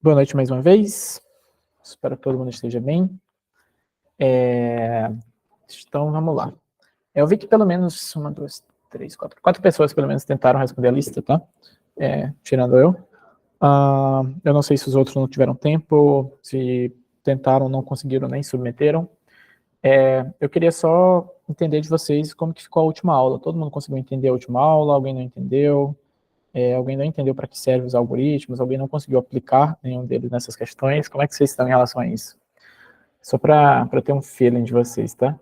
Boa noite mais uma vez. Espero que todo mundo esteja bem. Então, vamos lá. Eu vi que pelo menos uma, duas, três, quatro pessoas pelo menos tentaram responder a lista, tá? Tirando eu. Eu não sei se os outros não tiveram tempo, se tentaram, não conseguiram, nem submeteram. Eu queria só entender de vocês como que ficou a última aula. Todo mundo conseguiu entender a última aula? Alguém não entendeu? Alguém não entendeu para que servem os algoritmos? Alguém não conseguiu aplicar nenhum deles nessas questões? Como é que vocês estão em relação a isso? Só para ter um feeling de vocês, tá?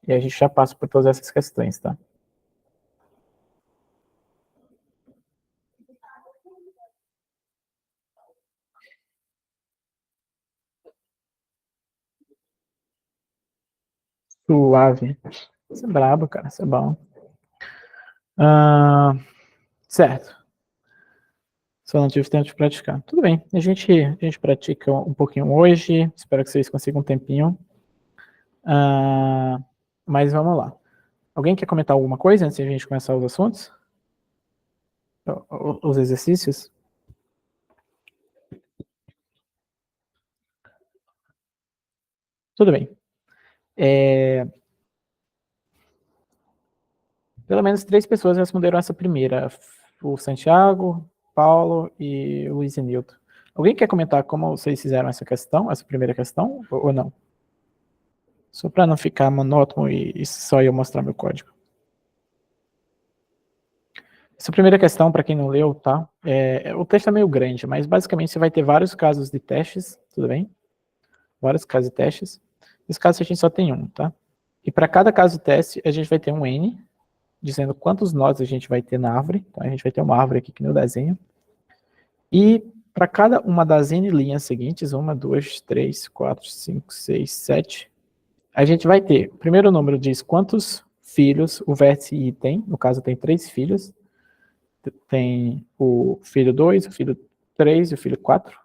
E a gente já passa por todas essas questões, tá? Suave. Isso é brabo, cara. Isso é bom. Certo. Só não tive tempo de praticar. Tudo bem. A gente pratica um pouquinho hoje. Espero que vocês consigam um tempinho. Mas vamos lá. Alguém quer comentar alguma coisa antes de a gente começar os assuntos? Os exercícios? Tudo bem. Pelo menos 3 pessoas responderam essa primeira. O Santiago, Paulo e o Luiz e Nilton. Alguém quer comentar como vocês fizeram essa questão, essa primeira questão, ou não? Só para não ficar monótono e só eu mostrar meu código. Essa primeira questão, para quem não leu, tá? O texto é meio grande, mas basicamente você vai ter vários casos de testes, tudo bem? Vários casos de testes. Nesse caso a gente só tem um, tá? E para cada caso de teste, a gente vai ter um N, dizendo quantos nós a gente vai ter na árvore. Então a gente vai ter uma árvore aqui que no desenho. E para cada uma das N linhas seguintes, 1, 2, 3, 4, 5, 6, 7, a gente vai ter, o primeiro número diz quantos filhos o vértice I tem, no caso tem 3 filhos, tem o filho 2, o filho 3 e o filho 4,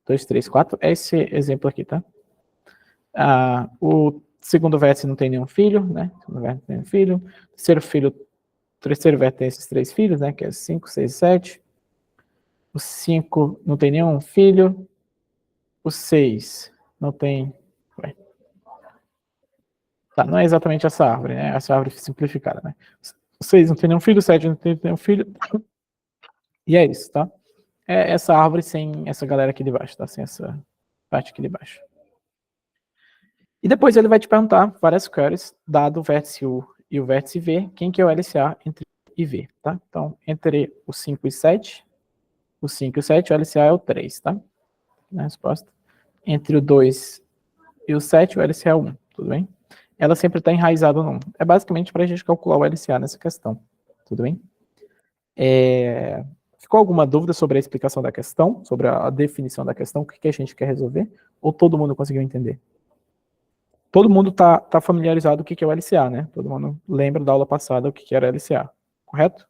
2, 3, 4, é esse exemplo aqui, tá? O segundo vértice não tem nenhum filho, né? O segundo vértice tem um filho, o terceiro vértice tem esses 3 filhos, né? Que é 5, 6, 7. O 5 não tem nenhum filho, o 6 não tem... Tá, não é exatamente essa árvore, né? Essa árvore simplificada, né? O 6 não tem nenhum filho, o 7 não tem nenhum filho. E é isso, tá? É essa árvore sem essa galera aqui de baixo, tá? Sem essa parte aqui de baixo. E depois ele vai te perguntar várias queries, dado o vértice U e o vértice V, quem que é o LCA entre U e V, tá? Então, entre o 5 e 7, o 5 e o 7, o LCA é o 3, tá? Na resposta. Entre o 2 e o 7, o LCA é 1, tudo bem? Ela sempre está enraizada no 1. É basicamente para a gente calcular o LCA nessa questão, tudo bem? Ficou alguma dúvida sobre a explicação da questão, sobre a definição da questão, o que a gente quer resolver? Ou todo mundo conseguiu entender? Todo mundo tá familiarizado com o que é o LCA, né? Todo mundo lembra da aula passada o que era LCA, correto?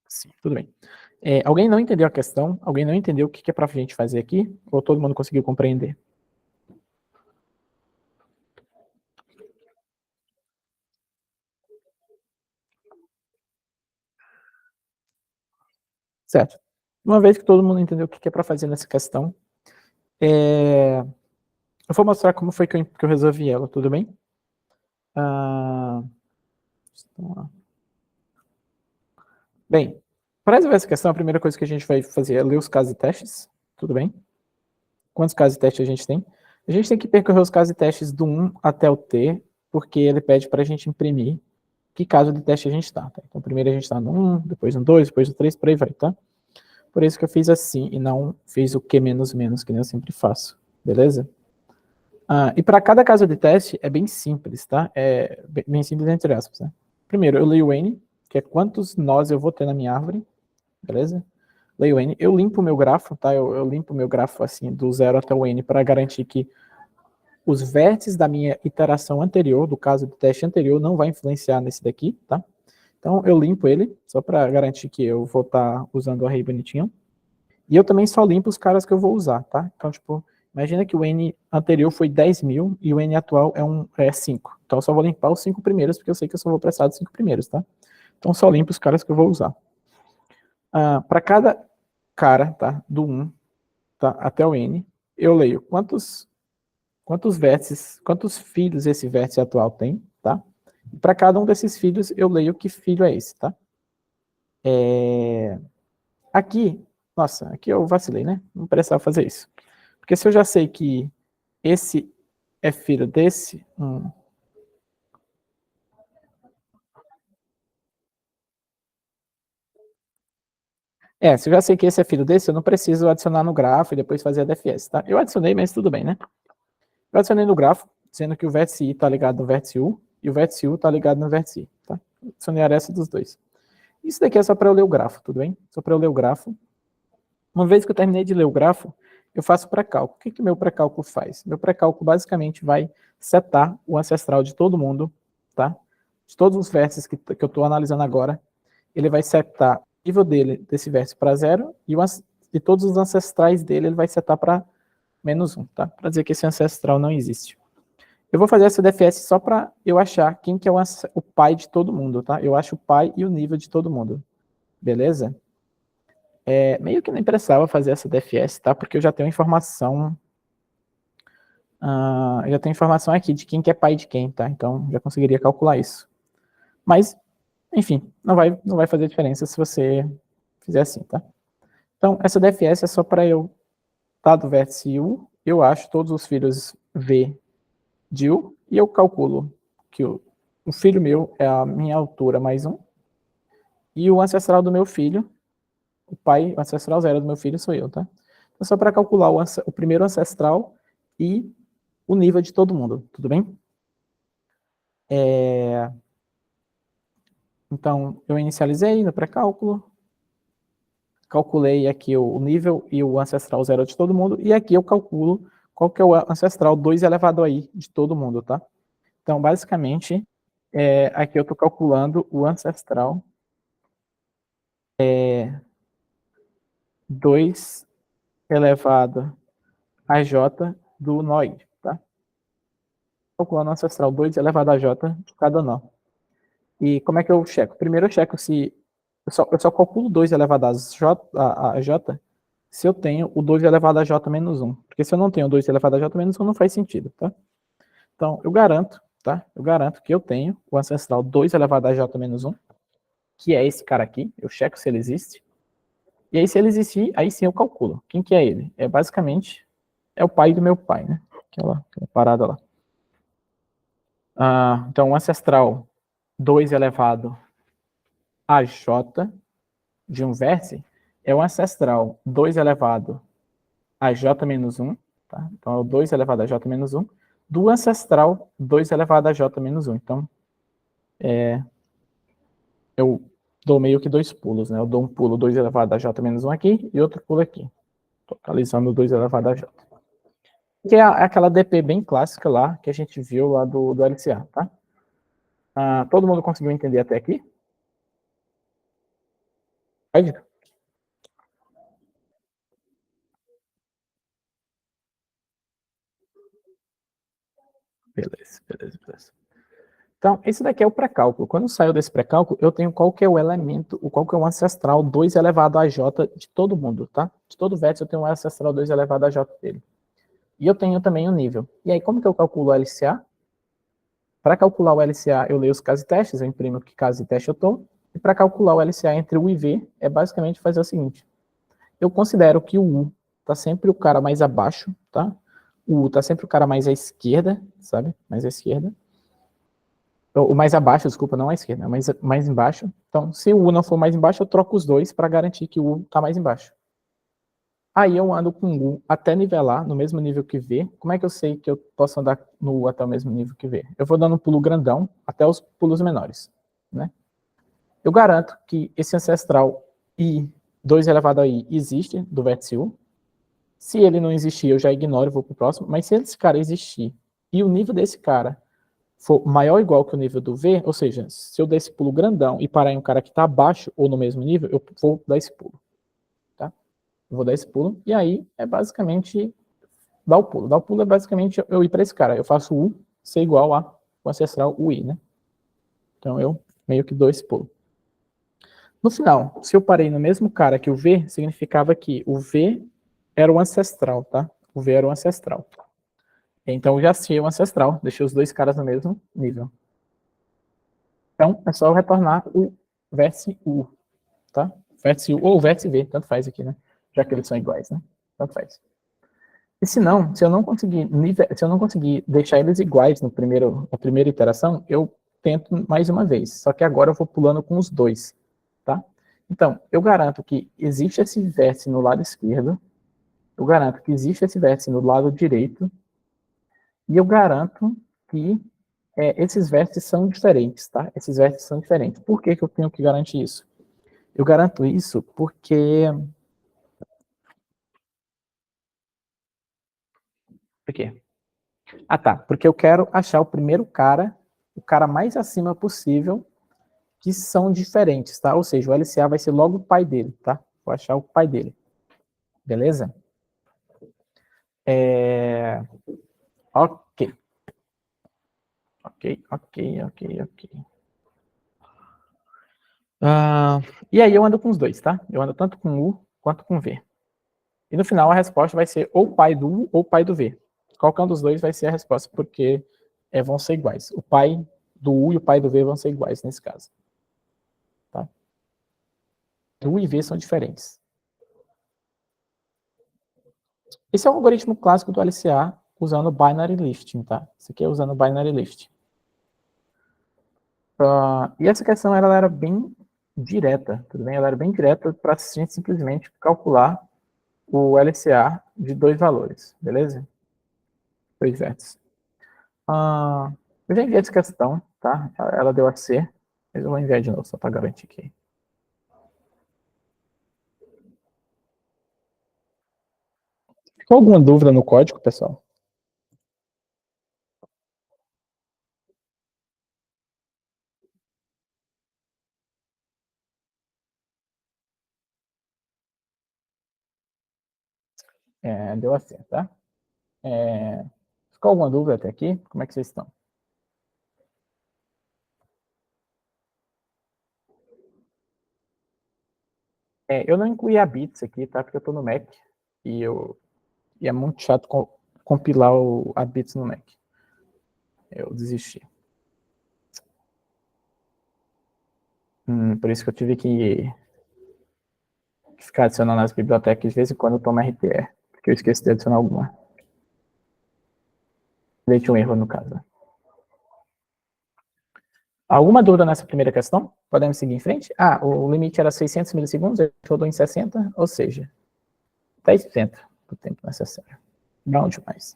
Sim, tudo bem. Alguém não entendeu a questão? Alguém não entendeu o que é para a gente fazer aqui? Ou todo mundo conseguiu compreender? Certo. Uma vez que todo mundo entendeu o que é para fazer nessa questão, eu vou mostrar como foi que eu resolvi ela, tudo bem? Bem, para resolver essa questão, a primeira coisa que a gente vai fazer é ler os casos e testes, tudo bem? Quantos casos e testes a gente tem? A gente tem que percorrer os casos e testes do 1 até o T, porque ele pede para a gente imprimir que caso de teste a gente está. Tá? Então, primeiro a gente está no 1, depois no 2, depois no 3, por aí vai, tá? Por isso que eu fiz assim e não fiz o Q menos menos, que nem eu sempre faço, beleza? E para cada caso de teste é bem simples, tá? É bem simples entre aspas, né? Primeiro, eu leio o N, que é quantos nós eu vou ter na minha árvore, beleza? Leio o N, eu limpo o meu grafo, tá? Eu limpo o meu grafo assim, do 0 até o N, para garantir que os vértices da minha iteração anterior, do caso do teste anterior, não vai influenciar nesse daqui, tá? Então, eu limpo ele, só para garantir que eu vou estar usando o array bonitinho. E eu também só limpo os caras que eu vou usar, tá? Então, tipo, Imagina que o N anterior foi 10.000 e o N atual é 5. Então eu só vou limpar os 5 primeiros, porque eu sei que eu só vou precisar dos 5 primeiros, tá? Então só limpo os caras que eu vou usar. Para cada cara, tá? Do 1, tá? Até o N, eu leio quantos vértices, quantos filhos esse vértice atual tem, tá? E para cada um desses filhos, eu leio que filho é esse, tá? Aqui, nossa, aqui eu vacilei, né? Não precisava fazer isso. Porque se eu já sei que esse é filho desse, se eu já sei que esse é filho desse, eu não preciso adicionar no grafo e depois fazer a DFS, tá? Eu adicionei, mas tudo bem, né? Eu adicionei no grafo, dizendo que o vértice I está ligado no vértice U e o vértice U está ligado no vértice I, tá? Adicionei a aresta dos dois. Isso daqui é só para eu ler o grafo, tudo bem? Só para eu ler o grafo. Uma vez que eu terminei de ler o grafo, eu faço o pré-cálculo. O que o meu pré-cálculo faz? Meu pré-cálculo basicamente vai setar o ancestral de todo mundo, tá? De todos os vértices que eu estou analisando agora, ele vai setar o nível dele, desse vértice para 0, e todos os ancestrais dele ele vai setar para -1, tá? Para dizer que esse ancestral não existe. Eu vou fazer essa DFS só para eu achar quem que é o pai de todo mundo, tá? Eu acho o pai e o nível de todo mundo, beleza? Meio que não interessava fazer essa DFS, tá? Porque eu já tenho informação, aqui de quem que é pai de quem, tá? Então já conseguiria calcular isso. Mas, enfim, não vai fazer diferença se você fizer assim, tá? Então essa DFS é só para eu, dado o vértice U, eu acho todos os filhos V de U e eu calculo que o filho meu é a minha altura mais 1 e o ancestral do meu filho, o ancestral 0 do meu filho sou eu, tá? Então, só para calcular o primeiro ancestral e o nível de todo mundo, tudo bem? Então, eu inicializei no pré-cálculo, calculei aqui o nível e o ancestral 0 de todo mundo, e aqui eu calculo qual que é o ancestral 2 elevado a i de todo mundo, tá? Então, basicamente, aqui eu estou calculando o ancestral 2 elevado a j do nó i, tá? Calculando o ancestral 2 elevado a j de cada nó. E como é que eu checo? Primeiro eu checo se... Eu só calculo 2 elevado a j se eu tenho o 2 elevado a j menos 1. Porque se eu não tenho 2 elevado a j menos 1, não faz sentido, tá? Então, eu garanto, tá? Eu garanto que eu tenho o ancestral 2 elevado a j menos 1, que é esse cara aqui. Eu checo se ele existe. E aí, se ele existir, aí sim eu calculo. Quem que é ele? Basicamente, é o pai do meu pai, né? Aquela parada lá. Então, o ancestral 2 elevado a j de um vértice é o ancestral 2 elevado a j menos 1, tá? Então, é o 2 elevado a j menos 1, do ancestral 2 elevado a j menos 1. Então, eu dou meio que 2 pulos, né? Eu dou um pulo 2 elevado a j menos 1 aqui e outro pulo aqui, totalizando 2 elevado a j. Que é aquela DP bem clássica lá, que a gente viu lá do LCA, tá? Todo mundo conseguiu entender até aqui? Pode? Beleza. Então, esse daqui é o pré-cálculo. Quando saiu desse pré-cálculo, eu tenho qual que é o elemento, qual que é o ancestral 2 elevado a j de todo mundo, tá? De todo vértice eu tenho um ancestral 2 elevado a j dele. E eu tenho também o nível. E aí, como que eu calculo o LCA? Para calcular o LCA, eu leio os casos e testes, eu imprimo que caso e teste eu estou. E para calcular o LCA entre U e V, é basicamente fazer o seguinte. Eu considero que o U está sempre o cara mais abaixo, tá? O U está sempre o cara mais à esquerda, sabe? Mais à esquerda. O mais abaixo, desculpa, não à esquerda, é mais embaixo. Então, se o U não for mais embaixo, eu troco os dois para garantir que o U está mais embaixo. Aí eu ando com o U até nivelar no mesmo nível que V. Como é que eu sei que eu posso andar no U até o mesmo nível que V? Eu vou dando um pulo grandão até os pulos menores, né? Eu garanto que esse ancestral I, 2 elevado a I, existe do vértice U. Se ele não existir, eu já ignoro e vou para o próximo. Mas se esse cara existir e o nível desse cara for maior ou igual que o nível do V, ou seja, se eu der esse pulo grandão e parar em um cara que está abaixo ou no mesmo nível, eu vou dar esse pulo. Tá? Eu vou dar esse pulo. E aí é basicamente dar o pulo. Dar o pulo é basicamente eu ir para esse cara. Eu faço U ser igual a o ancestral UI, né? Então eu meio que dou esse pulo. No final, se eu parei no mesmo cara que o V, significava que o V era o ancestral, tá? O V era o ancestral. Então eu já sei o ancestral, deixei os dois caras no mesmo nível. Então é só eu retornar o vértice U, tá? Vértice U ou vértice V, tanto faz aqui, né? Já que eles são iguais, né? Tanto faz. E se não, se eu não conseguir deixar eles iguais na primeira iteração, eu tento mais uma vez. Só que agora eu vou pulando com os dois, tá? Então, eu garanto que existe esse vértice no lado esquerdo, eu garanto que existe esse vértice no lado direito, e eu garanto que esses vértices são diferentes, tá? Esses vértices são diferentes. Por que que eu tenho que garantir isso? Eu garanto isso porque... Por quê? Ah, tá. Porque eu quero achar o primeiro cara, o cara mais acima possível, que são diferentes, tá? Ou seja, o LCA vai ser logo o pai dele, tá? Vou achar o pai dele. Beleza? Ok. Ok. E aí eu ando com os dois, tá? Eu ando tanto com U quanto com V. E no final a resposta vai ser ou pai do U ou pai do V. Qualquer um dos dois vai ser a resposta, porque vão ser iguais. O pai do U e o pai do V vão ser iguais nesse caso. Tá? U e V são diferentes. Esse é o algoritmo clássico do LCA usando binary listing, tá? Isso aqui é usando binary listing. E essa questão ela era bem direta, tudo bem? Ela era bem direta para a gente simplesmente calcular o LCA de dois valores, beleza? Dois vértices. Eu já enviei essa questão, tá? Ela deu a C, mas eu vou enviar de novo só para garantir aqui. Ficou alguma dúvida no código, pessoal? Deu a C, tá? Ficou alguma dúvida até aqui? Como é que vocês estão? Eu não incluí a bits aqui, tá? Porque eu estou no Mac e é muito chato compilar a bits no Mac. Eu desisti. Por isso que eu tive que ficar adicionando as bibliotecas de vez em quando eu tomo RTE, porque eu esqueci de adicionar alguma. Deixei um erro no caso. Alguma dúvida nessa primeira questão? Podemos seguir em frente? O limite era 600 milissegundos, eu rodou em 60, ou seja, 10% do tempo necessário. Bom demais.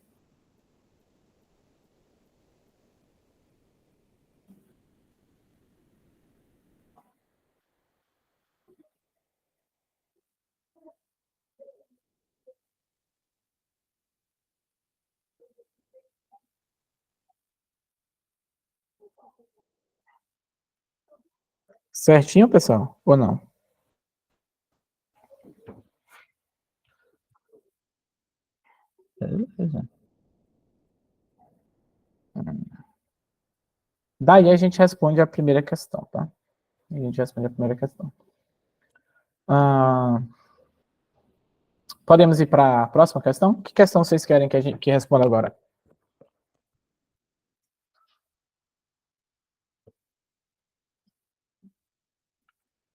Certinho, pessoal? Ou não? Beleza. Daí a gente responde a primeira questão, tá? A gente responde a primeira questão. Podemos ir para a próxima questão? Que questão vocês querem que a gente responda agora?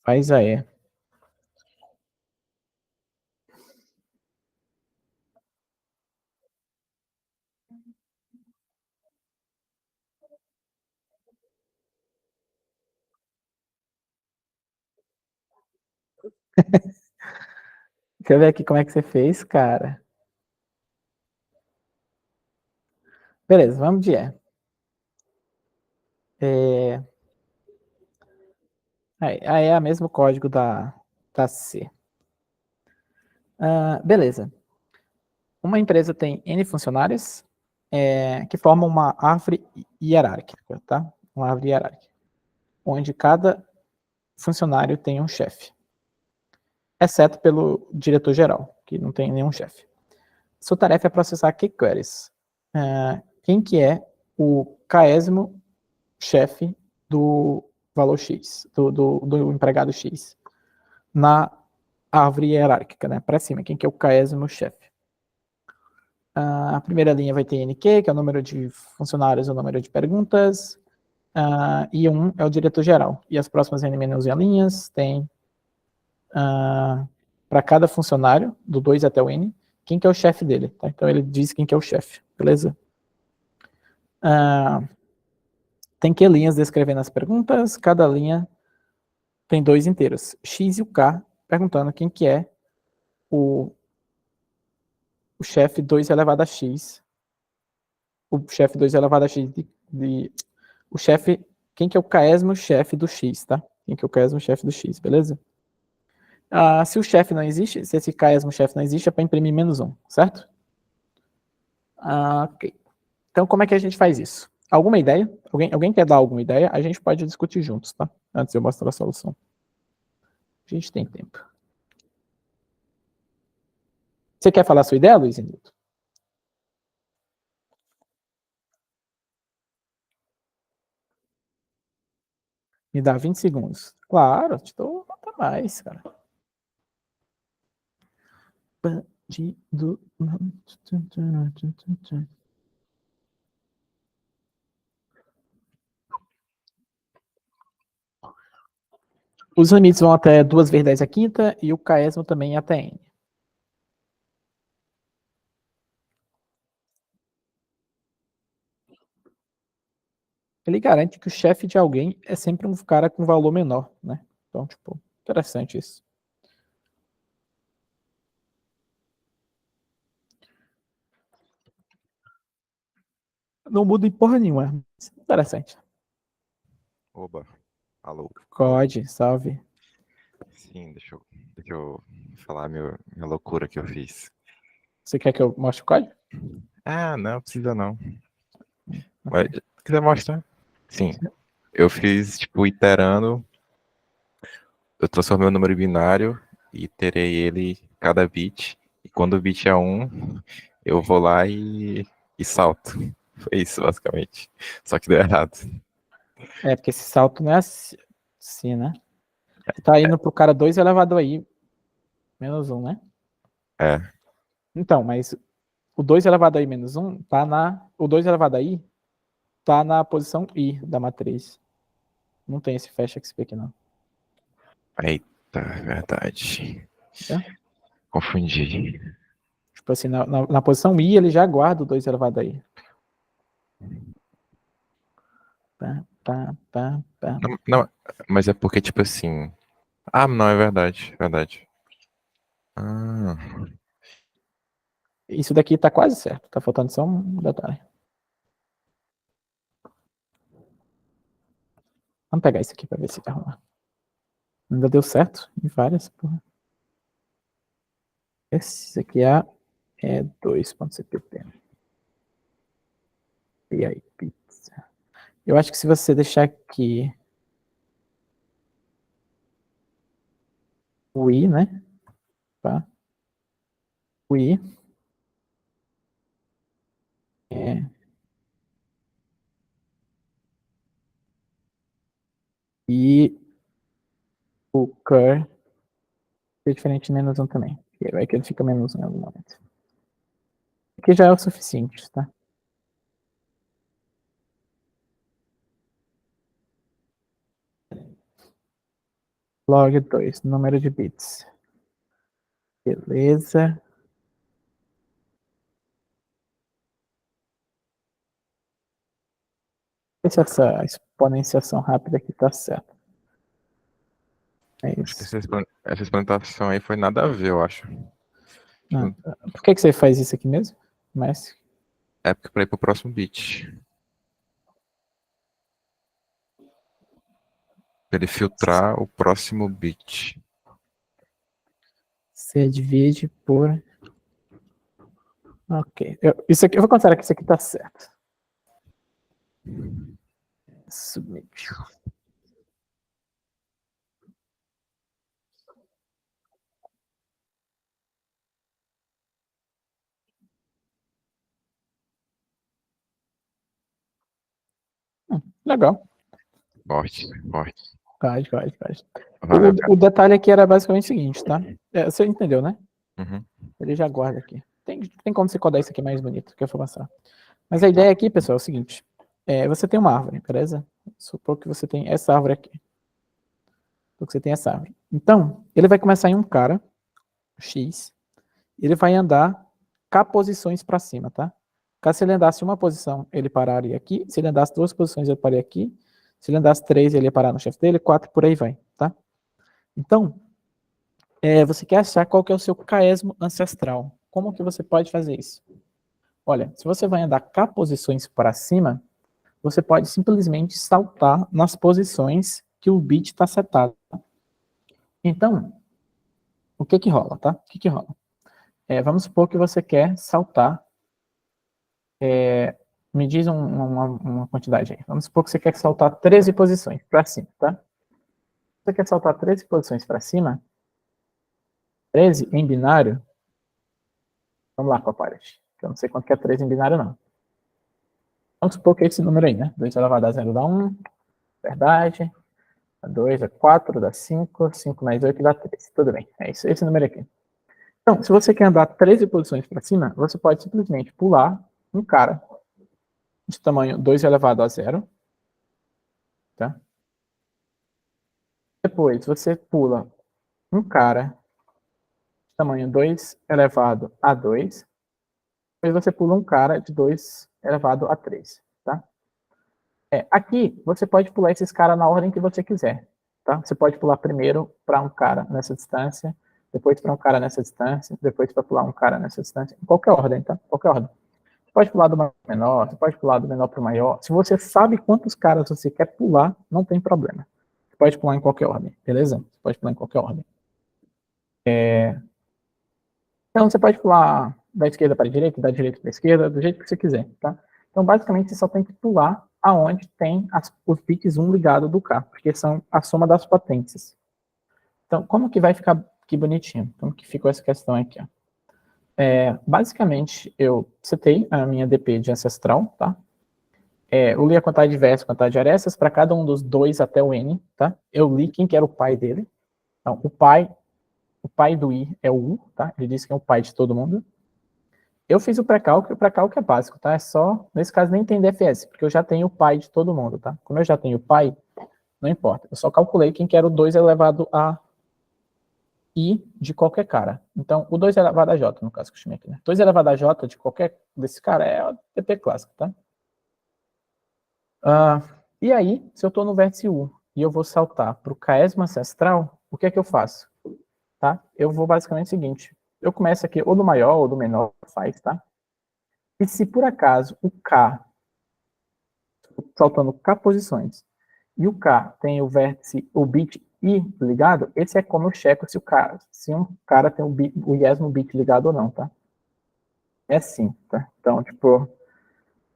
Faz aí. Quer ver aqui como é que você fez, cara? Beleza, vamos de E. Aí é o mesmo código da C. Beleza. Uma empresa tem N funcionários que formam uma árvore hierárquica, tá? Uma árvore hierárquica, onde cada funcionário tem um chefe, exceto pelo diretor-geral, que não tem nenhum chefe. sua tarefa é processar kQueries. Quem que é o késimo chefe do valor X, do empregado X, na árvore hierárquica, né? Para cima, quem que é o késimo chefe? A primeira linha vai ter NQ, que é o número de funcionários, o número de perguntas, e 1 é o diretor-geral. E as próximas N-1 linhas tem, para cada funcionário, do 2 até o N, quem que é o chefe dele. Tá? Então ele diz quem que é o chefe, beleza? Tem que linhas descrevendo as perguntas, cada linha tem 2 inteiros, X e o K, perguntando quem que é o chefe 2 elevado a X, o chefe 2 elevado a X o chefe, quem que é o késimo chefe do X, tá? Quem que é o késimo chefe do X, beleza? Se o chefe não existe, se esse késimo chefe não existe, é para imprimir -1, certo? Ok. Então, como é que a gente faz isso? Alguma ideia? Alguém quer dar alguma ideia? A gente pode discutir juntos, tá? Antes de eu mostrar a solução. A gente tem tempo. Você quer falar a sua ideia, Luiz Henrique? Me dá 20 segundos. Claro, te dou nota mais, cara. Bandido. Os limites vão até 2 vezes 10 a quinta e o késimo também até n. Ele garante que o chefe de alguém é sempre um cara com valor menor, né? Então, tipo, interessante isso. Não muda em porra nenhuma. Interessante. Oba, alô, alô. Code, salve. Sim, deixa eu falar minha loucura que eu fiz. Você quer que eu mostre o código? Ah, não precisa não. Mas, Ok. se quiser mostrar? Sim, eu fiz, tipo, iterando. Eu transformei o número binário e iterei ele cada bit. E quando o bit é 1, eu vou lá e salto. Foi isso, basicamente. Só que deu errado. É, porque esse salto não é assim, né? Você tá indo pro cara 2 elevado aí, -1, né? É, Então, mas o 2 elevado aí -1 tá na. O 2 elevado aí tá na posição I da matriz. Não tem esse fecha XP aqui, não. eita, verdade. Tá? Confundi. Tipo assim, na posição I ele já guarda o 2 elevado aí. Pá, pá, pá, pá. Não, não, mas é porque, tipo assim. Ah, não, é verdade, verdade. Ah, Isso daqui tá quase certo. Tá faltando só um detalhe. Vamos pegar isso aqui pra ver se vai arrumar. Ainda deu certo em várias, porra. Esse aqui é 2.cpp. E aí, pizza. Eu acho que se você deixar aqui o i, né? Tá? O i é, e o cur é diferente de -1 também. E vai que ele fica -1 em algum momento. Aqui já é o suficiente, tá? log2, número de bits. Beleza. Ver se essa exponenciação rápida aqui tá certa. É acho que isso. essa experimentação aí foi nada a ver, eu acho. Ah, por que você faz isso aqui mesmo? Mas É porque pra ir pro próximo bit. Pra ele filtrar o próximo bit. você divide por. Ok. Isso aqui, eu vou considerar que isso aqui tá certo. Submit. Legal. Forte, forte. Pode. Valeu, cara. O detalhe aqui era basicamente o seguinte, tá? Você entendeu, né? Uhum. Ele já guarda aqui. Tem como você codar isso aqui mais bonito que eu vou passar. Mas a ideia aqui, pessoal, é o seguinte. Você tem uma árvore, beleza? Supor que você tem essa árvore aqui. Supor que você tem essa árvore. Então, ele vai começar em um cara, X, e ele vai andar K posições para cima, tá? Caso ele andasse uma posição, ele pararia aqui. Se ele andasse duas posições, ele pararia aqui. Se ele andasse três, ele ia parar no chefe dele. 4, por aí vai, tá? Então, você quer achar qual que é o seu caesmo ancestral. Como que você pode fazer isso? Olha, se você vai andar K posições para cima, você pode simplesmente saltar nas posições que o bit está setado. Então, o que que rola, tá? O que que rola? Vamos supor que você quer saltar, me diz uma quantidade aí. Vamos supor que você quer saltar 13 posições para cima, tá? Você quer saltar 13 posições para cima, 13 em binário, vamos lá, Copilot. Eu não sei quanto que é 13 em binário, não. Vamos supor que é esse número aí, né? 2 elevado a 0 dá 1, verdade. 2 é 4, dá 5, 5 mais 8 dá 3. Tudo bem, é isso, esse número aqui. Então, se você quer andar 13 posições para cima, você pode simplesmente pular um cara de tamanho 2 elevado a 0. Tá? Depois, você pula um cara de tamanho 2 elevado a 2. Depois você pula um cara de 2 elevado a 3. Tá? Aqui, você pode pular esses caras na ordem que você quiser. Tá? Você pode pular primeiro para um cara nessa distância, depois para um cara nessa distância, depois para pular um cara nessa distância, em qualquer ordem, tá? Qualquer ordem. Você pode pular do menor, você pode pular do menor para o maior. Se você sabe quantos caras você quer pular, não tem problema. Você pode pular em qualquer ordem, beleza? Você pode pular em qualquer ordem. Então, você pode pular da esquerda para a direita, da direita para a esquerda, do jeito que você quiser, tá? Então, basicamente, você só tem que pular aonde tem os bits 1 ligado do K, porque são a soma das potências. Então, como que vai ficar aqui bonitinho? Como que ficou essa questão aqui, ó? Basicamente, eu setei a minha DP de ancestral, tá? Eu li a quantidade de versos, quantidade de arestas para cada um dos 2 até o N, tá? Eu li quem que era o pai dele. Então, o pai do I é o U, tá? Ele disse que é o pai de todo mundo. Eu fiz o pré-cálculo, e o pré-cálculo é básico, tá? É só, nesse caso, nem tem DFS, porque eu já tenho o pai de todo mundo, tá? Como eu já tenho o pai, não importa. Eu só calculei quem que era o 2 elevado a I de qualquer cara. Então, o 2 elevado a J, no caso que eu chamei aqui, né? 2 elevado a J de qualquer desse cara é o DP clássico, tá? E aí, se eu estou no vértice U e eu vou saltar para o caesmo ancestral, o que é que eu faço? Tá? Eu vou basicamente o seguinte, eu começo aqui ou do maior ou do menor, faz, tá? E se por acaso o K, saltando K posições, e o K tem o vértice, o bit I ligado, esse é como eu checo se um cara tem o iésimo bit ligado ou não, tá? É assim, tá? Então, tipo,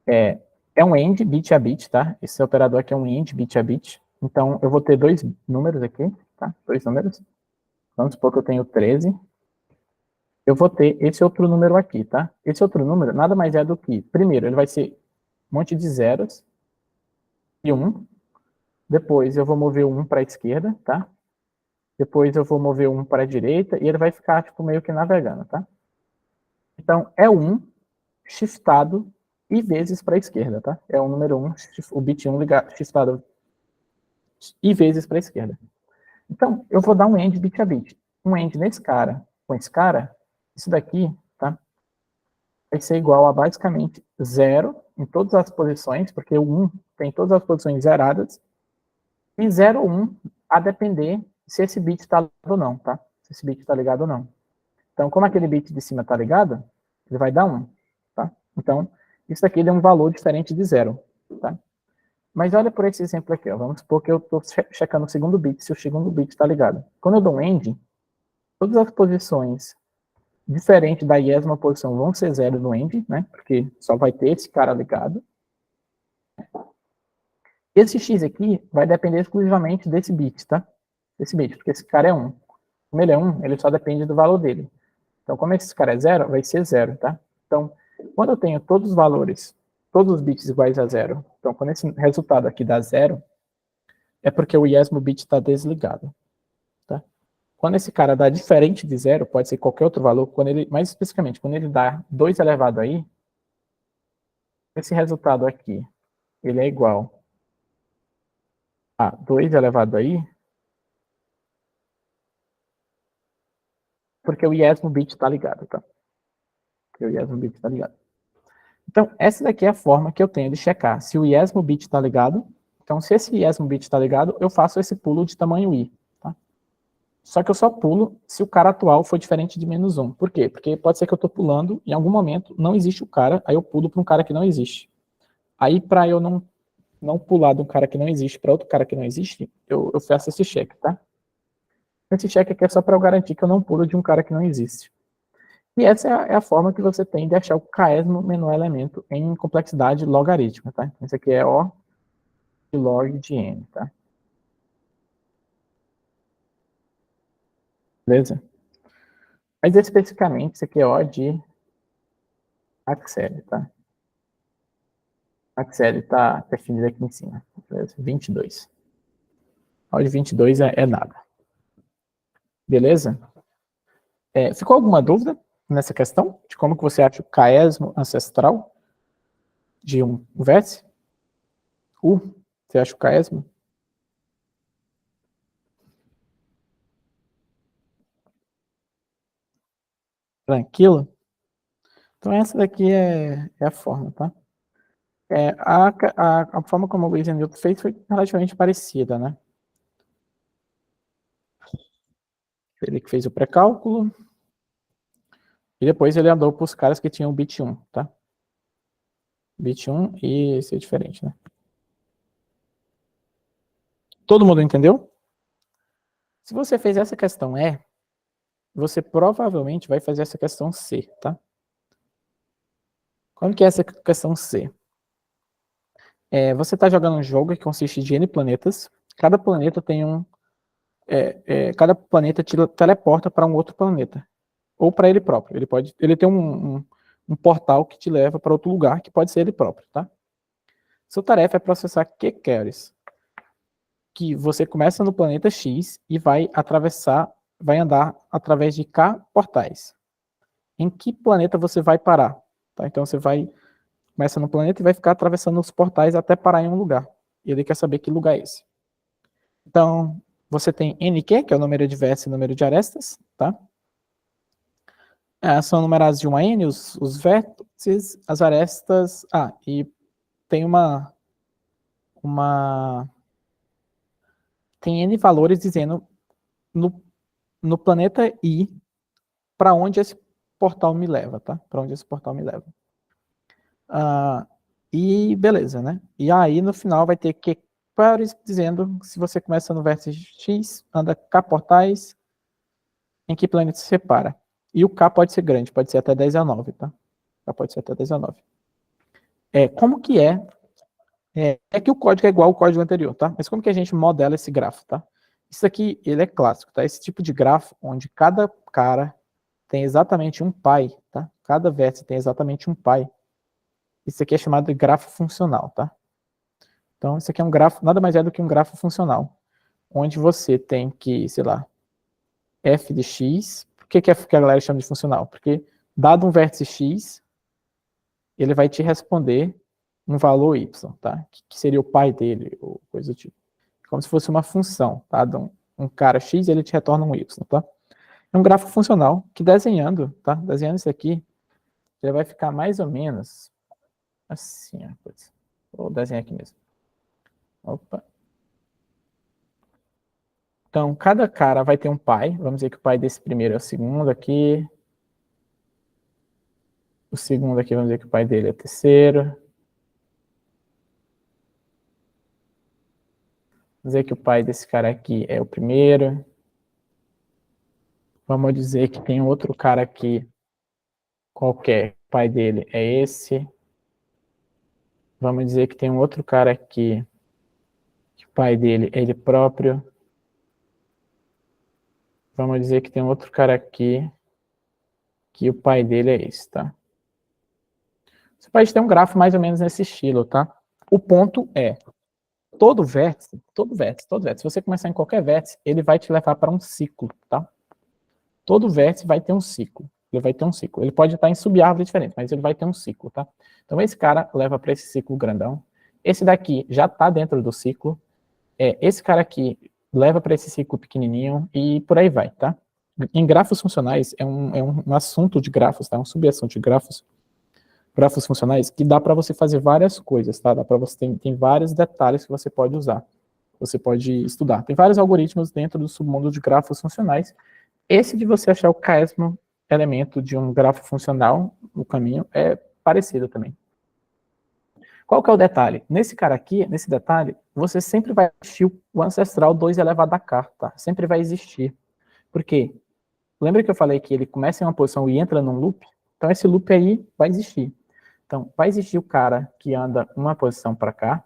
é um AND bit a bit, tá? Esse operador aqui é um AND bit a bit. Então, eu vou ter 2 números aqui, tá? 2 números. Vamos supor que eu tenho 13. Eu vou ter esse outro número aqui, tá? Esse outro número nada mais é do que, primeiro, ele vai ser um monte de zeros e 1. Depois eu vou mover o 1 para a esquerda, tá? Depois eu vou mover o 1 para a direita e ele vai ficar, tipo, meio que navegando, tá? Então, é 1 shiftado e vezes para a esquerda, tá? É o número 1, o bit 1 ligado, shiftado e vezes para a esquerda. Então, eu vou dar um AND bit a bit. Um AND nesse cara com esse cara, isso daqui, tá? Vai ser igual a basicamente 0 em todas as posições, porque o 1 tem todas as posições zeradas, e 0 ou 1 a depender se esse bit está ligado ou não, tá? Se esse bit está ligado ou não. Então, como aquele bit de cima está ligado, ele vai dar 1, tá? Então, isso aqui é um valor diferente de 0, tá? Mas olha por esse exemplo aqui, ó. Vamos supor que eu estou checando o segundo bit, se o segundo bit está ligado. Quando eu dou um AND, todas as posições diferentes da iésima posição vão ser 0 no AND, né? Porque só vai ter esse cara ligado. Esse X aqui vai depender exclusivamente desse bit, tá? Desse bit, porque esse cara é 1. Como ele é 1, ele só depende do valor dele. Então, como esse cara é 0, vai ser 0, tá? Então, quando eu tenho todos os valores todos os bits iguais a 0. Então, quando esse resultado aqui dá 0, é porque o iésimo bit está desligado. Tá? Quando esse cara dá diferente de 0, pode ser qualquer outro valor, mais especificamente, quando ele dá 2 elevado aí, esse resultado aqui, ele é igual a 2 elevado aí, porque o iésimo bit está ligado, tá? Porque o iésimo bit está ligado. Então, essa daqui é a forma que eu tenho de checar se o iésimo bit está ligado. Então, se esse iésimo bit está ligado, eu faço esse pulo de tamanho i. Tá? Só que eu só pulo se o cara atual for diferente de -1. Por quê? Porque pode ser que eu estou pulando, em algum momento não existe o cara, aí eu pulo para um cara que não existe. Aí, para eu não pular de um cara que não existe para outro cara que não existe, eu faço esse check, tá? Esse check aqui é só para eu garantir que eu não pulo de um cara que não existe. E essa é a forma que você tem de achar o késimo menor elemento em complexidade logarítmica, tá? Então, isso aqui é O de log de n, tá? Beleza? Mas especificamente, isso aqui é O de Axel, tá? Axel está definido aqui em cima. Beleza? 22. O de 22 é nada. Beleza? Ficou alguma dúvida nessa questão? De como que você acha o késimo ancestral de um vértice? Você acha o késimo? Tranquilo? Então essa daqui é a forma, tá? A forma como o Isaac Newton fez foi relativamente parecida, né? Ele que fez o pré-cálculo, e depois ele andou para os caras que tinham o bit 1, tá? Bit 1 e esse é diferente, né? Todo mundo entendeu? Se você fez essa questão você provavelmente vai fazer essa questão C, tá? Como que é essa questão C? Você está jogando um jogo que consiste de N planetas, cada planeta tem cada planeta te teleporta para um outro planeta, ou para ele próprio. Ele tem um portal que te leva para outro lugar, que pode ser ele próprio, tá? Sua tarefa é processar Q-queries, que você começa no planeta X e vai andar através de K portais. Em que planeta você vai parar? Tá? Então você começa no planeta e vai ficar atravessando os portais até parar em um lugar. E ele quer saber que lugar é esse. Então, você tem NQ, que é o número de vértices e o número de arestas, tá? São numerados de 1 a N, os vértices, as arestas... e tem tem N valores dizendo no planeta I para onde esse portal me leva, tá? Para onde esse portal me leva. E beleza, né? E aí no final vai ter Q-queries dizendo se você começa no vértice X, anda K portais, em que planeta se separa. E o K pode ser grande, pode ser até 10 a 9, tá? K pode ser até 10 a 9. Como que é que o código é igual ao código anterior, tá? Mas como que a gente modela esse grafo, tá? Isso aqui, ele é clássico, tá? Esse tipo de grafo, onde cada cara tem exatamente um pai, tá? Cada vértice tem exatamente um pai. Isso aqui é chamado de grafo funcional, tá? Então, isso aqui é um grafo, nada mais é do que um grafo funcional, onde você tem que, sei lá, f de x. Por que a galera chama de funcional? Porque, dado um vértice x, ele vai te responder um valor y, tá? Que seria o pai dele, ou coisa do tipo. Como se fosse uma função, tá? Um cara x, ele te retorna um y, tá? É um gráfico funcional que desenhando, tá? Desenhando isso aqui, ele vai ficar mais ou menos assim, ó. Vou desenhar aqui mesmo. Opa. Então, cada cara vai ter um pai. Vamos dizer que o pai desse primeiro é o segundo aqui. O segundo aqui, vamos dizer que o pai dele é o terceiro. Vamos dizer que o pai desse cara aqui é o primeiro. Vamos dizer que tem outro cara aqui qualquer. O pai dele é esse. Vamos dizer que tem um outro cara aqui que o pai dele é ele próprio. Vamos dizer que tem um outro cara aqui que o pai dele é esse, tá? Você pode ter um grafo mais ou menos nesse estilo, tá? O ponto é, todo vértice, se você começar em qualquer vértice, ele vai te levar para um ciclo, tá? Todo vértice vai ter um ciclo. Ele vai ter um ciclo. Ele pode estar em subárvore diferente, mas ele vai ter um ciclo, tá? Então, esse cara leva para esse ciclo grandão. Esse daqui já está dentro do ciclo. Esse cara aqui leva para esse ciclo pequenininho e por aí vai, tá? Em grafos funcionais, é um assunto de grafos, tá? Um subassunto de grafos funcionais, que dá para você fazer várias coisas, tá? Dá para você tem vários detalhes que você pode usar. Você pode estudar. Tem vários algoritmos dentro do submundo de grafos funcionais. Esse de você achar o késimo elemento de um grafo funcional no caminho é parecido também. Qual que é o detalhe? Nesse cara aqui, nesse detalhe, você sempre vai existir o ancestral 2 elevado a k, tá? Sempre vai existir. Por quê? Lembra que eu falei que ele começa em uma posição e entra num loop? Então esse loop aí vai existir. Então vai existir o cara que anda uma posição para cá.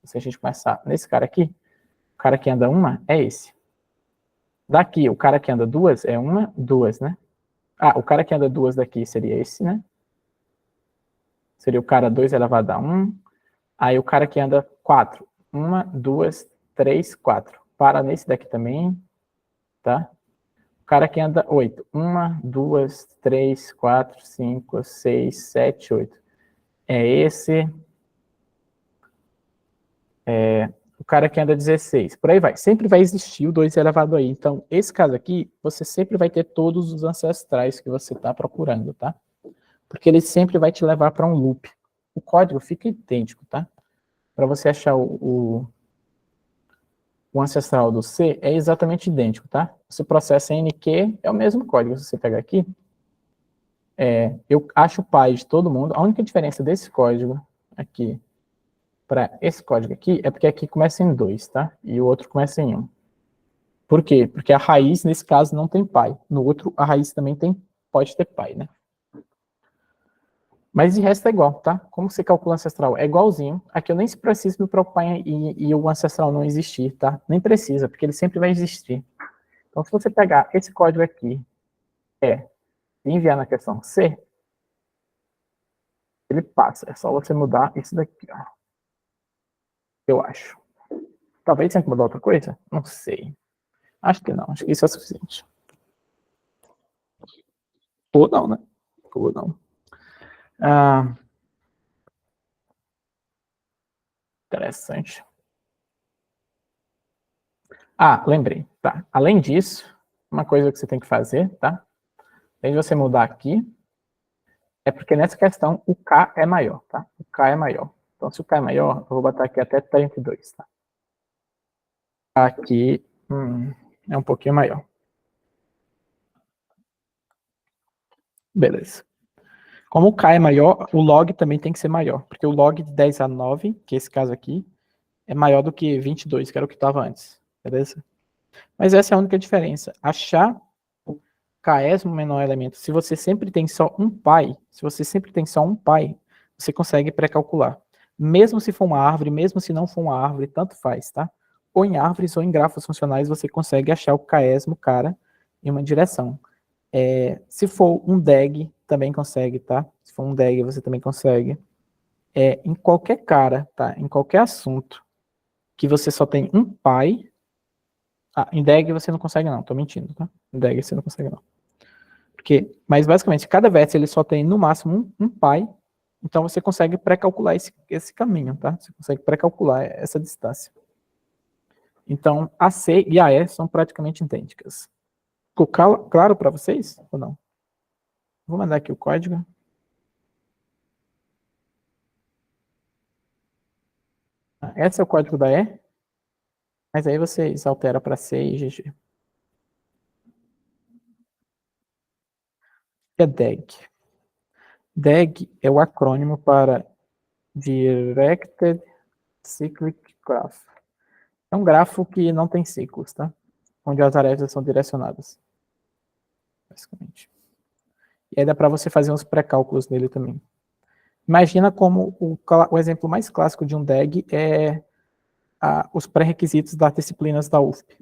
Se a gente começar nesse cara aqui, o cara que anda uma é esse. Daqui, o cara que anda duas é uma, duas, né? Ah, o cara que anda duas daqui seria esse, né? Seria o cara 2 elevado a 1. Aí o cara que anda 4. 1, 2, 3, 4. Para nesse daqui também, tá? O cara que anda 8. 1, 2, 3, 4, 5, 6, 7, 8. É esse. O cara que anda 16. Por aí vai. Sempre vai existir o 2 elevado aí. Então, esse caso aqui, você sempre vai ter todos os ancestrais que você está procurando, tá? Porque ele sempre vai te levar para um loop. O código fica idêntico, tá? Para você achar o ancestral do C, é exatamente idêntico, tá? Se o processo é NQ, é o mesmo código. Se você pegar aqui, eu acho o pai de todo mundo. A única diferença desse código aqui para esse código aqui é porque aqui começa em 2, tá? E o outro começa em 1. Por quê? Porque a raiz, nesse caso, não tem pai. No outro, a raiz também pode ter pai, né? Mas de resto é igual, tá? Como você calcula o ancestral? É igualzinho. Aqui eu nem preciso me preocupar e o ancestral não existir, tá? Nem precisa, porque ele sempre vai existir. Então, se você pegar esse código aqui, e enviar na questão C, ele passa. É só você mudar isso daqui, ó. Eu acho. Talvez tenha que mudar outra coisa? Não sei. Acho que não. Acho que isso é o suficiente. Ou não, né? Ou não. Interessante. Lembrei. Tá. Além disso, uma coisa que você tem que fazer, tá? Além de você mudar aqui, é porque nessa questão o K é maior, tá? O K é maior. Então, se o K é maior, eu vou botar aqui até 32, tá? Aqui é um pouquinho maior. Beleza. Como o K é maior, o log também tem que ser maior, porque o log de 10 a 9, que é esse caso aqui, é maior do que 22, que era o que estava antes, beleza? Mas essa é a única diferença. Achar o késimo menor elemento, se você sempre tem só um pai, você consegue pré-calcular. Mesmo se for uma árvore, mesmo se não for uma árvore, tanto faz, tá? Ou em árvores ou em grafos funcionais, você consegue achar o késimo cara em uma direção. Se for um DAG, também consegue, tá? Se for um DAG, você também consegue. Em qualquer cara, tá? Em qualquer assunto que você só tem um pai. Em DAG você não consegue não, tô mentindo, tá? Em DAG você não consegue não. Mas basicamente, cada vértice ele só tem no máximo um pai, então você consegue pré-calcular esse caminho, tá? Você consegue pré-calcular essa distância. Então, a C e a E são praticamente idênticas. Ficou claro para vocês ou não? Vou mandar aqui o código. Esse é o código da E, mas aí vocês alteram para C e GG. É DAG. DAG é o acrônimo para Directed Cyclic Graph. É um grafo que não tem ciclos, tá? Onde as tarefas são direcionadas. Basicamente. E aí dá para você fazer uns pré-cálculos nele também. Imagina como o exemplo mais clássico de um DAG é os pré-requisitos das disciplinas da UFP.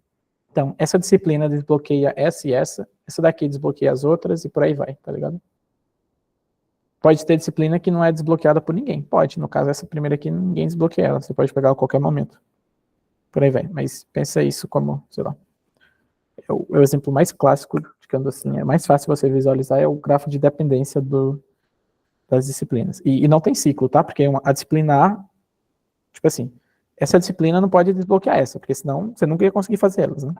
Então, essa disciplina desbloqueia essa e essa daqui desbloqueia as outras e por aí vai, tá ligado? Pode ter disciplina que não é desbloqueada por ninguém. Pode. No caso, essa primeira aqui, ninguém desbloqueia ela. Você pode pegar a qualquer momento. Por aí vai. Mas pensa isso como, sei lá. É o exemplo mais clássico, digamos assim. É mais fácil você visualizar é o grafo de dependência das disciplinas. E não tem ciclo, tá? Porque a disciplina A, tipo assim, essa disciplina não pode desbloquear essa, porque senão você nunca ia conseguir fazer elas, né?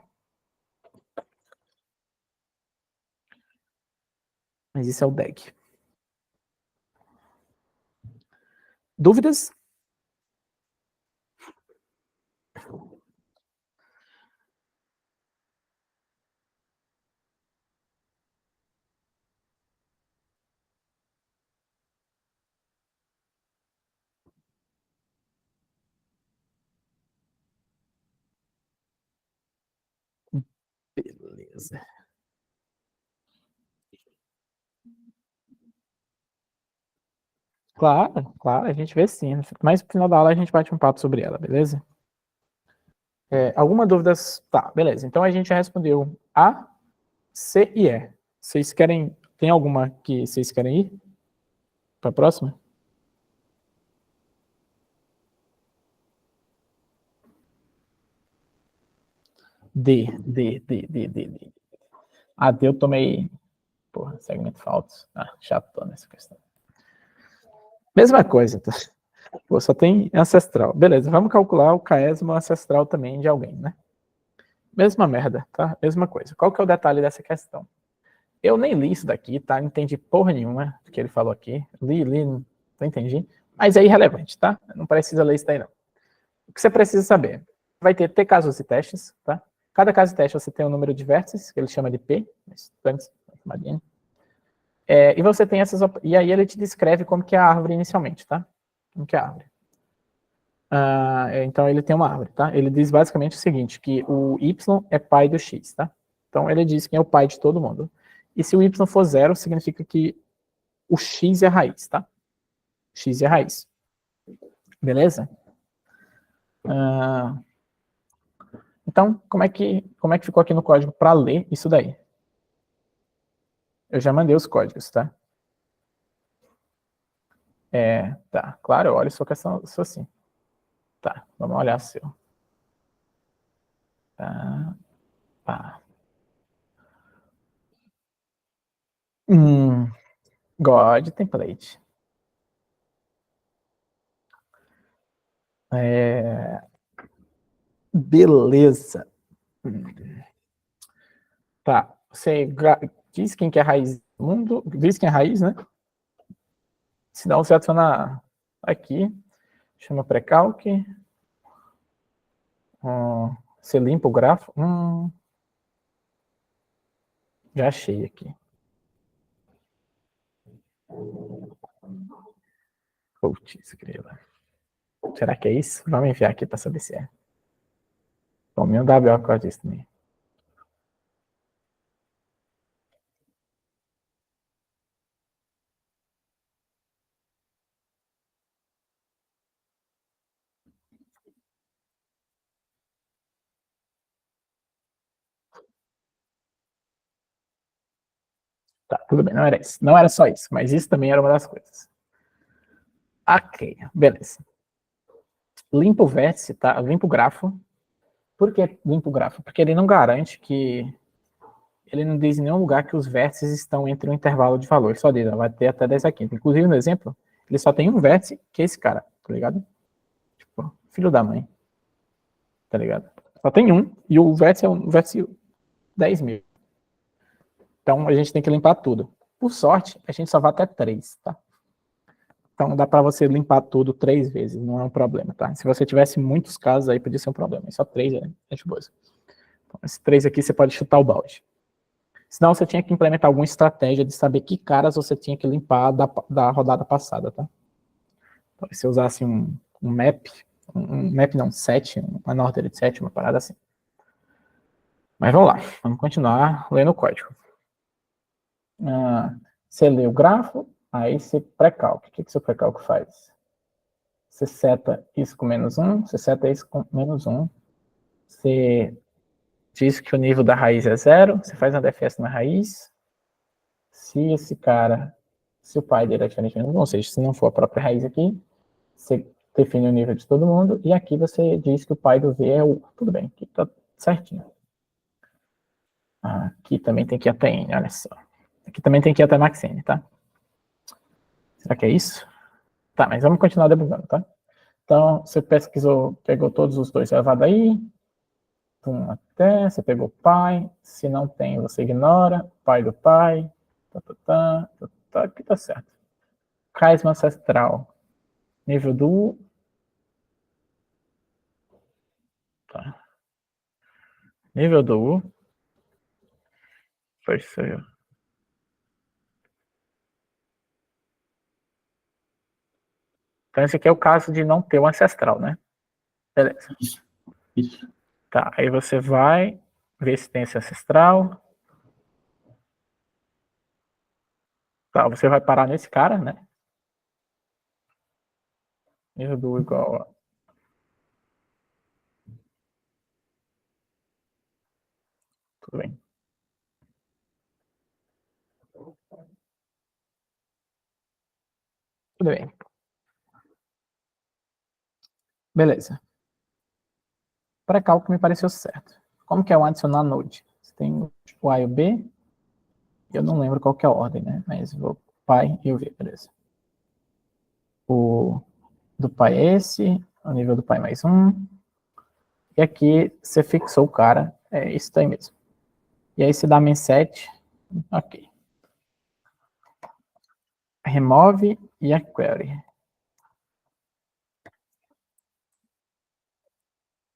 Mas isso é o DEG. Dúvidas? Beleza. Claro, claro, a gente vê sim. Mas no final da aula a gente bate um papo sobre ela, beleza? Alguma dúvida? Tá, beleza. Então a gente já respondeu A, C e E. Vocês querem. Tem alguma que vocês querem ir para a próxima? D. A D eu tomei. Porra, segmento falso. Ah, chato nessa questão. Mesma coisa, tá? Pô, só tem ancestral. Beleza, vamos calcular o caésimo ancestral também de alguém, né? Mesma merda, tá? Mesma coisa. Qual que é o detalhe dessa questão? Eu nem li isso daqui, tá? Não entendi porra nenhuma do que ele falou aqui. Li, não entendi. Mas é irrelevante, tá? Não precisa ler isso daí, não. O que você precisa saber? Vai ter T casos e testes, tá? Cada caso de teste você tem um número de vértices, que ele chama de P, antes, e você tem essas. E aí ele te descreve como que é a árvore inicialmente, tá? Como que é a árvore. Então ele tem uma árvore, tá? Ele diz basicamente o seguinte, que o Y é pai do X, tá? Então ele diz quem é o pai de todo mundo. E se o Y for zero, significa que o X é a raiz, tá? X é a raiz. Beleza? Então, como é que ficou aqui no código para ler isso daí? Eu já mandei os códigos, tá? Tá, claro, eu olho sua questão, sou assim. Tá, vamos olhar seu. Tá. God template. Beleza. Tá, você diz quem que é a raiz do mundo, diz quem é a raiz, né? Senão você adiciona aqui, chama pré-calc, você limpa o grafo, já achei aqui. Putz, grila. Será que é isso? Vamos enviar aqui para saber se é. Bom, meu WO código isso também. Tá, tudo bem, não era isso. Não era só isso, mas isso também era uma das coisas. Ok, beleza. Limpa o vértice, tá? Limpa o grafo. Por que limpa o grafo? Porque ele não garante que. Ele não diz em nenhum lugar que os vértices estão entre um intervalo de valor. Só diz, vai ter até 10 aqui. Inclusive, no exemplo, ele só tem um vértice, que é esse cara, tá ligado? Tipo, filho da mãe. Tá ligado? Só tem um, e o vértice é um vértice 10.000. Então, a gente tem que limpar tudo. Por sorte, a gente só vai até 3, tá? Então, dá para você limpar tudo 3 vezes, não é um problema, tá? Se você tivesse muitos casos, aí podia ser um problema. Só 3 é de boa. Então, esses 3 aqui você pode chutar o balde. Senão, você tinha que implementar alguma estratégia de saber que caras você tinha que limpar da rodada passada, tá? Então, se você usasse um map, um set, uma order de set, uma parada assim. Mas vamos lá, vamos continuar lendo o código. Você lê o grafo, aí você pré-calca. O que seu pré-calco faz? Você seta isso com -1, você seta isso com -1, você diz que o nível da raiz é 0, você faz uma DFS na raiz. Se esse cara se o pai dele é diferente de 1, ou seja, se não for a própria raiz aqui, você define o nível de todo mundo, e aqui você diz que o pai do V é U. Tudo bem, aqui tá certinho. Aqui também tem que ir até N, olha só. Aqui também tem que ir até max N, tá? Será que é isso? Tá, mas vamos continuar debugando, tá? Então, você pesquisou, pegou todos os 2 elevado aí, até, você pegou pai, se não tem, você ignora, pai do pai, aqui tá certo. Carisma ancestral, nível do... Tá. Nível do U, foi isso aí. Então, esse aqui é o caso de não ter o ancestral, né? Beleza. Isso. Tá, aí você vai ver se tem esse ancestral. Tá, você vai parar nesse cara, né? Nível do igual a... Tudo bem. Tudo bem. Beleza. Para cálculo me pareceu certo. Como que é o adicionar node? Você tem o A e o B. Eu não lembro qual que é a ordem, né? Mas vou pai e o V, beleza. O do pai é esse, o nível do pai mais 1. E aqui você fixou o cara, é isso daí mesmo. E aí você dá min 7, ok. Remove e a query.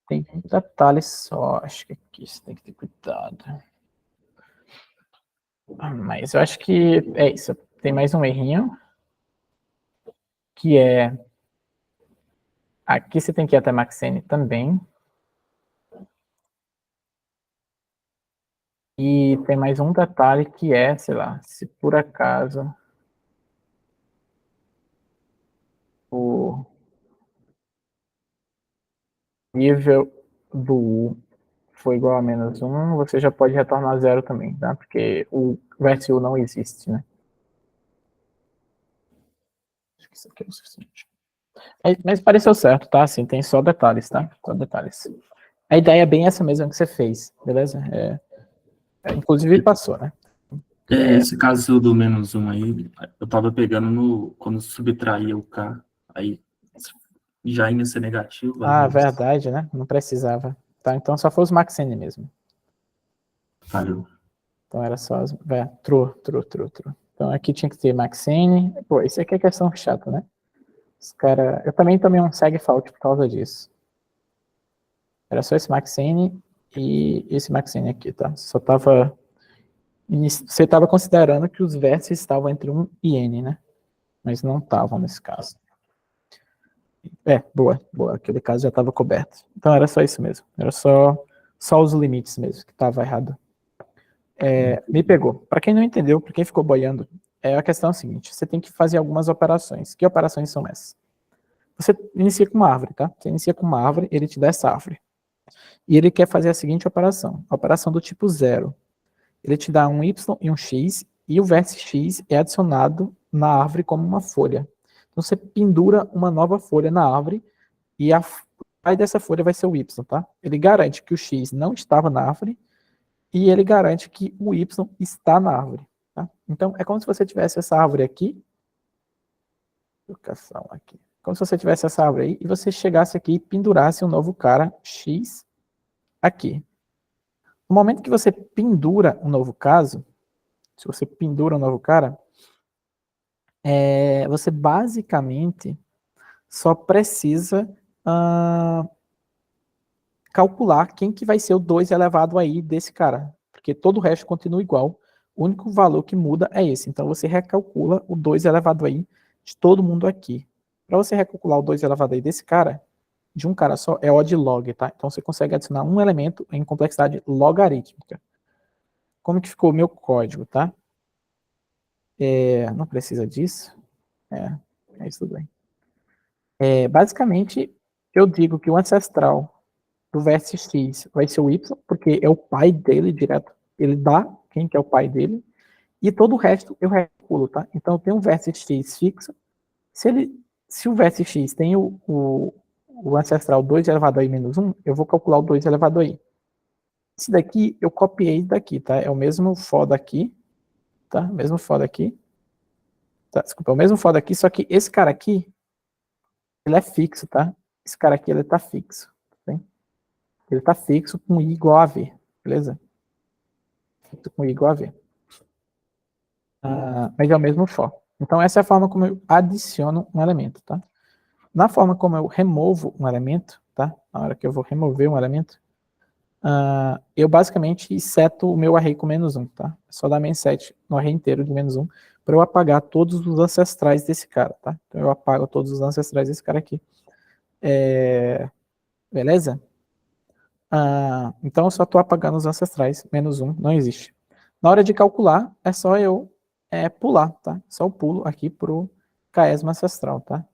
Tem um detalhe só, acho que aqui você tem que ter cuidado. Mas eu acho que é isso. Tem mais um errinho, que é... Aqui você tem que ir até max N também. E tem mais um detalhe que é, sei lá, se por acaso o nível do U for igual a menos 1, você já pode retornar 0 também, tá? Porque o vértice U não existe, né? Acho que isso aqui é o suficiente. Mas pareceu certo, tá? Assim, tem só detalhes, tá? Só detalhes. A ideia é bem essa mesma que você fez, beleza? Inclusive passou, né? Esse caso do menos 1 aí, eu tava pegando quando subtraía o K, aí já ia ser negativo. Verdade, né? Não precisava. Tá, então só foi os max N mesmo. Valeu. Então era só as... True. Então aqui tinha que ter max N. Pô, isso aqui é questão chata, né? Os cara... Eu também tomei um segfault por causa disso. Era só esse max N e esse max N aqui, tá? Só tava... Você estava considerando que os vértices estavam entre 1 e N, né? Mas não estavam nesse caso. Boa. Aquele caso já estava coberto. Então era só isso mesmo. Era só os limites mesmo que estava errado. Me pegou. Para quem não entendeu, para quem ficou boiando, a questão é a seguinte: você tem que fazer algumas operações. Que operações são essas? Você inicia com uma árvore, tá? Você inicia com uma árvore, ele te dá essa árvore. E ele quer fazer a seguinte operação. A operação do tipo 0. Ele te dá um Y e um X, e o vértice X é adicionado na árvore como uma folha. Então você pendura uma nova folha na árvore, e a pai dessa folha vai ser o Y, tá? Ele garante que o X não estava na árvore, e ele garante que o Y está na árvore. Tá? Então é como se você tivesse essa árvore aqui, como se você tivesse essa árvore aí, e você chegasse aqui e pendurasse um novo cara, X, aqui. No momento que você pendura um novo caso, se você pendura um novo cara, você basicamente só precisa calcular quem que vai ser o 2 elevado aí desse cara, porque todo o resto continua igual, o único valor que muda é esse. Então você recalcula o 2 elevado aí de todo mundo aqui. Para você recalcular o 2 elevado aí desse cara, de um cara só, é odd log, tá? Então você consegue adicionar um elemento em complexidade logarítmica. Como que ficou o meu código, tá? Não precisa disso. Isso tudo bem. Basicamente, eu digo que o ancestral do vértice X vai ser o Y, porque é o pai dele direto. Ele dá quem que é o pai dele. E todo o resto eu reculo, tá? Então eu tenho um vértice x fixo. Se o vértice x tem o ancestral 2 elevado a i menos 1, eu vou calcular o 2 elevado a i. Esse daqui eu copiei daqui, tá? É o mesmo for daqui, tá? Mesmo for daqui. Tá, desculpa, é o mesmo for daqui, só que esse cara aqui, ele é fixo, tá? Esse cara aqui, ele tá fixo. Tá? Ele tá fixo com i igual a v, beleza? Fixo com i igual a v. Mas é o mesmo for. Então essa é a forma como eu adiciono um elemento, tá? Na forma como eu removo um elemento, tá? Na hora que eu vou remover um elemento, eu basicamente seto o meu array com -1, tá? É só dar set no array inteiro de -1 para eu apagar todos os ancestrais desse cara, tá? Então eu apago todos os ancestrais desse cara aqui. Beleza? Então eu só estou apagando os ancestrais, -1 não existe. Na hora de calcular, é só eu pular, tá? Só eu pulo aqui pro caesma ancestral, tá?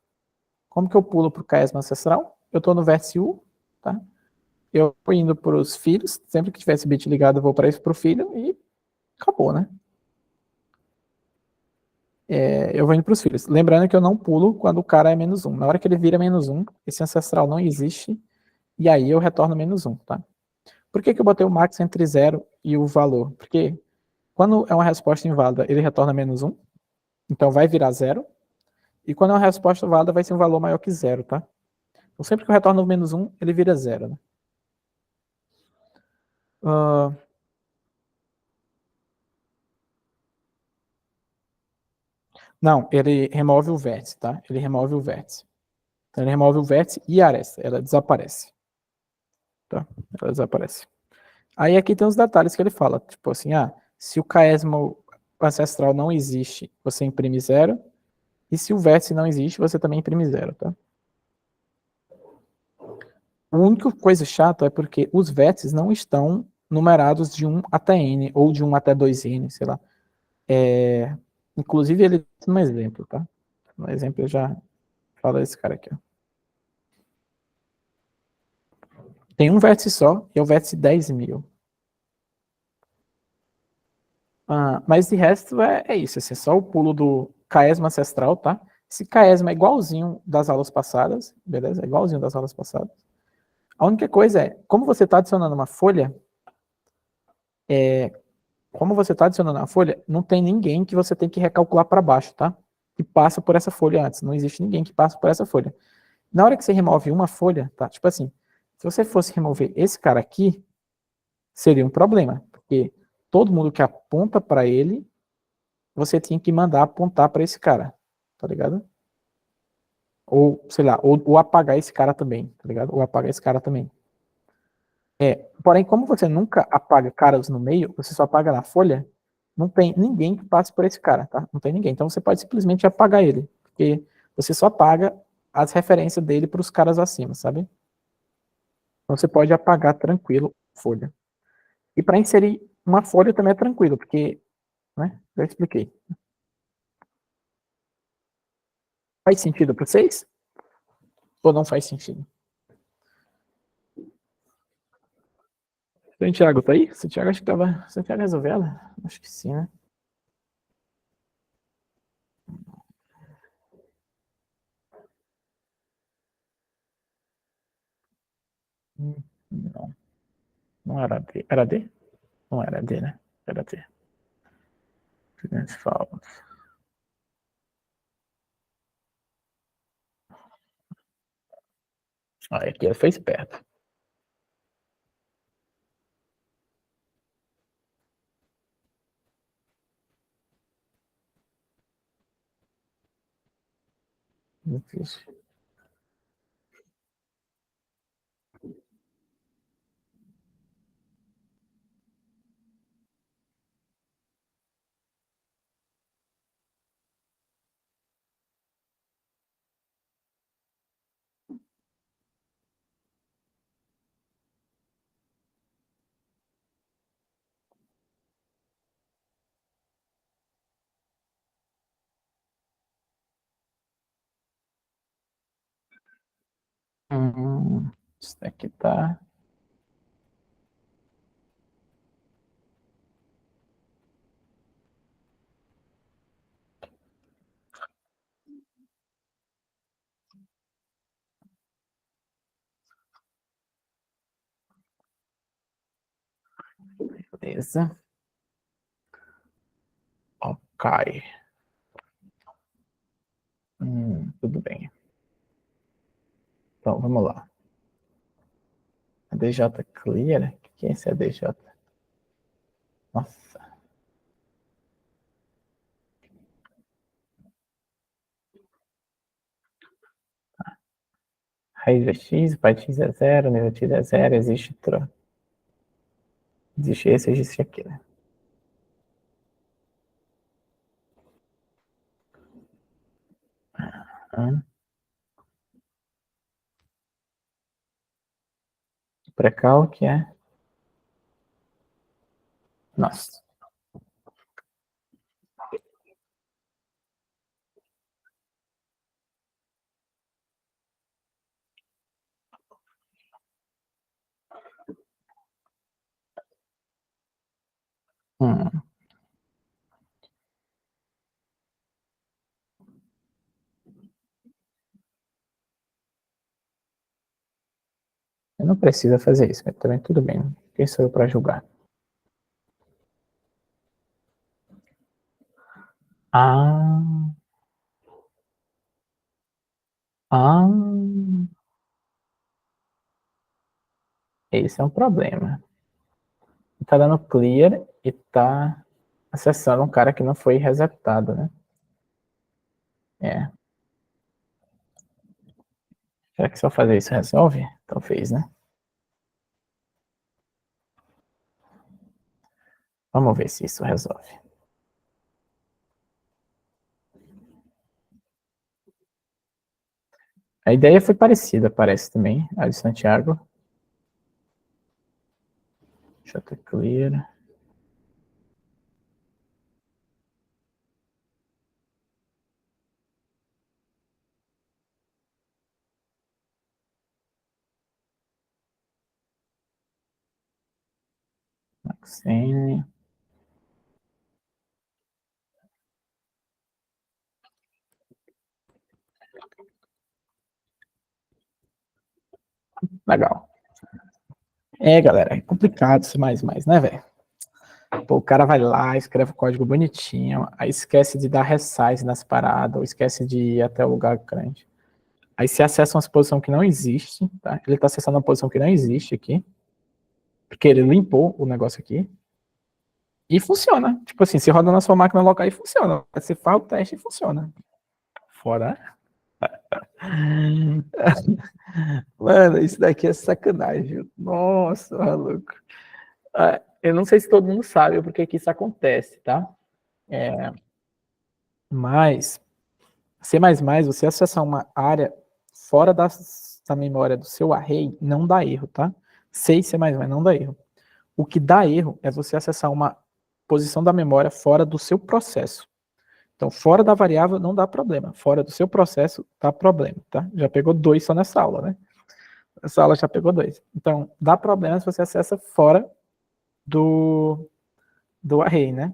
Como que eu pulo pro caesma ancestral? Eu estou no vértice U, tá? Eu vou indo para os filhos, sempre que tiver esse bit ligado, eu vou para o filho e acabou, né? Eu vou indo para os filhos. Lembrando que eu não pulo quando o cara é -1. Na hora que ele vira -1, esse ancestral não existe, e aí eu retorno -1, tá? Por que eu botei o max entre 0 e o valor? Porque quando é uma resposta inválida, ele retorna -1, então vai virar 0, e quando é uma resposta válida, vai ser um valor maior que 0, tá? Então sempre que eu retorno -1, ele vira 0, né? Não, ele remove o vértice, tá? Ele remove o vértice. Então ele remove o vértice e a aresta, ela desaparece. Tá? Ela desaparece. Aí aqui tem os detalhes que ele fala, tipo assim, se o caesmo ancestral não existe, você imprime 0, e se o vértice não existe, você também imprime 0, tá? A única coisa chata é porque os vértices não estão numerados de 1 até n, ou de 1 até 2n, sei lá. Inclusive ele tem um exemplo, tá? No exemplo eu já falo esse cara aqui, ó. Tem um vértice só, e é o vértice 10.000. Mas de resto é isso, assim, é só o pulo do caesma ancestral, tá? Esse caesma é igualzinho das aulas passadas, beleza? É igualzinho das aulas passadas. A única coisa é, como você está adicionando uma folha, não tem ninguém que você tem que recalcular para baixo, tá? Que passa por essa folha antes. Não existe ninguém que passa por essa folha. Na hora que você remove uma folha, tá? Tipo assim, se você fosse remover esse cara aqui, seria um problema, porque todo mundo que aponta para ele, você tinha que mandar apontar para esse cara, tá ligado? Ou, sei lá, ou apagar esse cara também, tá ligado? Ou apagar esse cara também. Porém, como você nunca apaga caras no meio, você só apaga na folha, não tem ninguém que passe por esse cara, tá? Não tem ninguém. Então você pode simplesmente apagar ele, porque você só apaga as referências dele para os caras acima, sabe? Então você pode apagar tranquilo a folha. E para inserir uma folha também é tranquilo, porque, né? Já expliquei. Faz sentido para vocês? Ou não faz sentido? Santiago tá aí? Santiago acho que tava. Santiago resolveu ela? Acho que sim, né? Não, não era D. Era D? Não era D, né? Era D. Falta. Aqui ele foi esperto. Difícil. Isso daqui tá. Beleza. Ok. Tudo bem. Então, vamos lá. ADJ clear? O que é esse ADJ? Nossa. Raiz é x, pai x é 0, nível x é 0, existe existe esse, existe aquele. Pré-calc é... Nossa. Eu não precisa fazer isso, mas também tudo bem. Quem sou eu para julgar? Ah, ah, esse é um problema. Tá dando clear e tá acessando um cara que não foi resetado, né? É. Será que só fazer isso resolve? Então fez, né? Vamos ver se isso resolve. A ideia foi parecida, parece também, a de Santiago. Deixa eu ter clear. Maxine. Legal. É, galera, é complicado isso mais, né, velho? Pô, o cara vai lá, escreve o código bonitinho, aí esquece de dar resize nas paradas, ou esquece de ir até o lugar grande. Aí se acessa uma posição que não existe, tá? Ele está acessando uma posição que não existe aqui, porque ele limpou o negócio aqui, e funciona. Tipo assim, se roda na sua máquina local e funciona. Você faz o teste e funciona. Fora. Mano, isso daqui é sacanagem. Nossa, maluco. Eu não sei se todo mundo sabe porque que isso acontece, tá? Mas C++, você acessar uma área fora da memória do seu array, não dá erro, tá? C e C++ não dá erro. O que dá erro é você acessar uma posição da memória fora do seu processo. Então, fora da variável não dá problema. Fora do seu processo, dá problema, tá? Já pegou 2 só nessa aula, né? Essa aula já pegou 2. Então, dá problema se você acessa fora do array, né?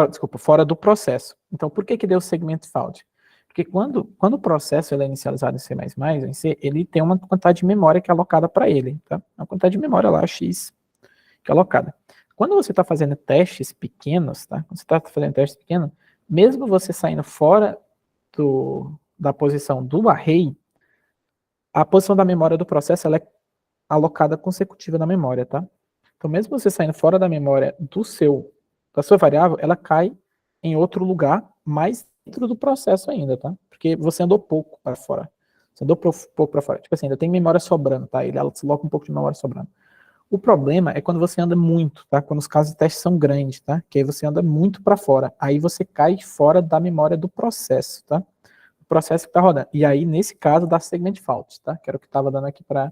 Desculpa, fora do processo. Então, por que deu segment fault? Porque quando o processo ele é inicializado em C++, em C, ele tem uma quantidade de memória que é alocada para ele, tá? Uma quantidade de memória lá, X, que é alocada. Quando você está fazendo testes pequenos, tá? Quando você está fazendo testes pequenos, mesmo você saindo fora da posição do array, a posição da memória do processo ela é alocada consecutiva na memória, tá? Então, mesmo você saindo fora da memória da sua variável, ela cai em outro lugar, mais dentro do processo ainda, tá? Porque você andou pouco para fora. Você andou pouco para fora. Tipo assim, ainda tem memória sobrando, tá? Ela se aloca um pouco de memória sobrando. O problema é quando você anda muito, tá? Quando os casos de teste são grandes, tá? Que aí você anda muito para fora. Aí você cai fora da memória do processo, tá? O processo que está rodando. E aí, nesse caso, dá segment fault, tá? Que era o que estava dando aqui para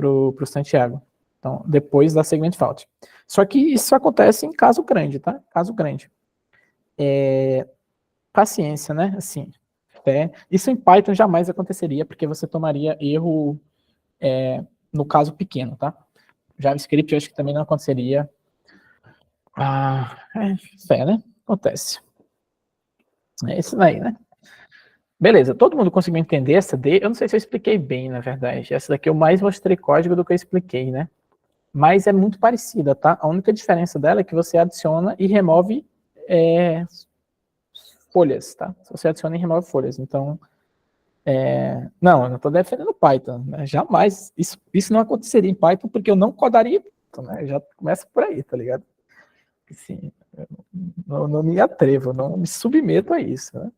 o Santiago. Então, depois da segment fault. Só que isso acontece em caso grande, tá? Caso grande. Paciência, né? Assim, isso em Python jamais aconteceria, porque você tomaria erro no caso pequeno, tá? JavaScript eu acho que também não aconteceria. Né? Acontece. É isso daí, né? Beleza, todo mundo conseguiu entender essa D? Eu não sei se eu expliquei bem, na verdade. Essa daqui eu mais mostrei código do que eu expliquei, né? mas é muito parecida, tá? A única diferença dela é que você adiciona e remove folhas, tá? Você adiciona e remove folhas. Então, não, eu não estou defendendo Python, né? Jamais. Isso não aconteceria em Python porque eu não codaria Python, né? Já começa por aí, tá ligado? Assim, eu não me atrevo, não me submeto a isso, né?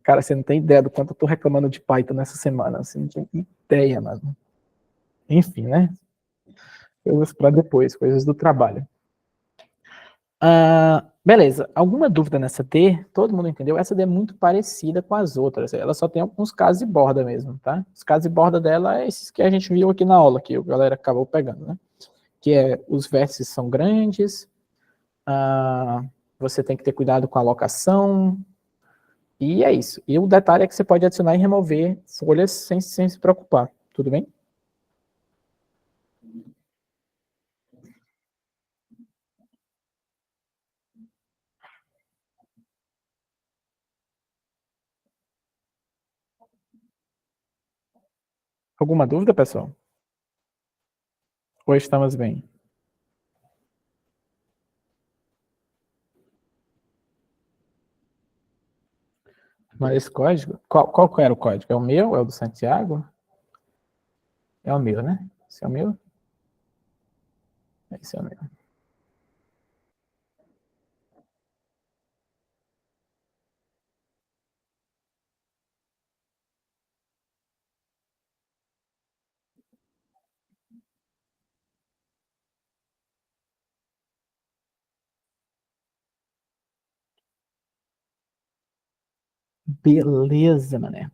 Cara, você não tem ideia do quanto eu tô reclamando de Python nessa semana. Você não tem ideia, mano. Enfim, né? Coisas para depois, coisas do trabalho. Beleza. Alguma dúvida nessa D? Todo mundo entendeu? Essa D é muito parecida com as outras. Ela só tem alguns casos de borda mesmo, tá? Os casos de borda dela é esses que a gente viu aqui na aula, que a galera acabou pegando, né? Que é os vértices são grandes, você tem que ter cuidado com a alocação, e é isso. E o detalhe é que você pode adicionar e remover folhas sem se preocupar. Tudo bem? Alguma dúvida, pessoal? Ou estamos bem? Mas esse código, qual era o código? É o meu? É o do Santiago? É o meu, né? Esse é o meu? Esse é o meu. Beleza, mané.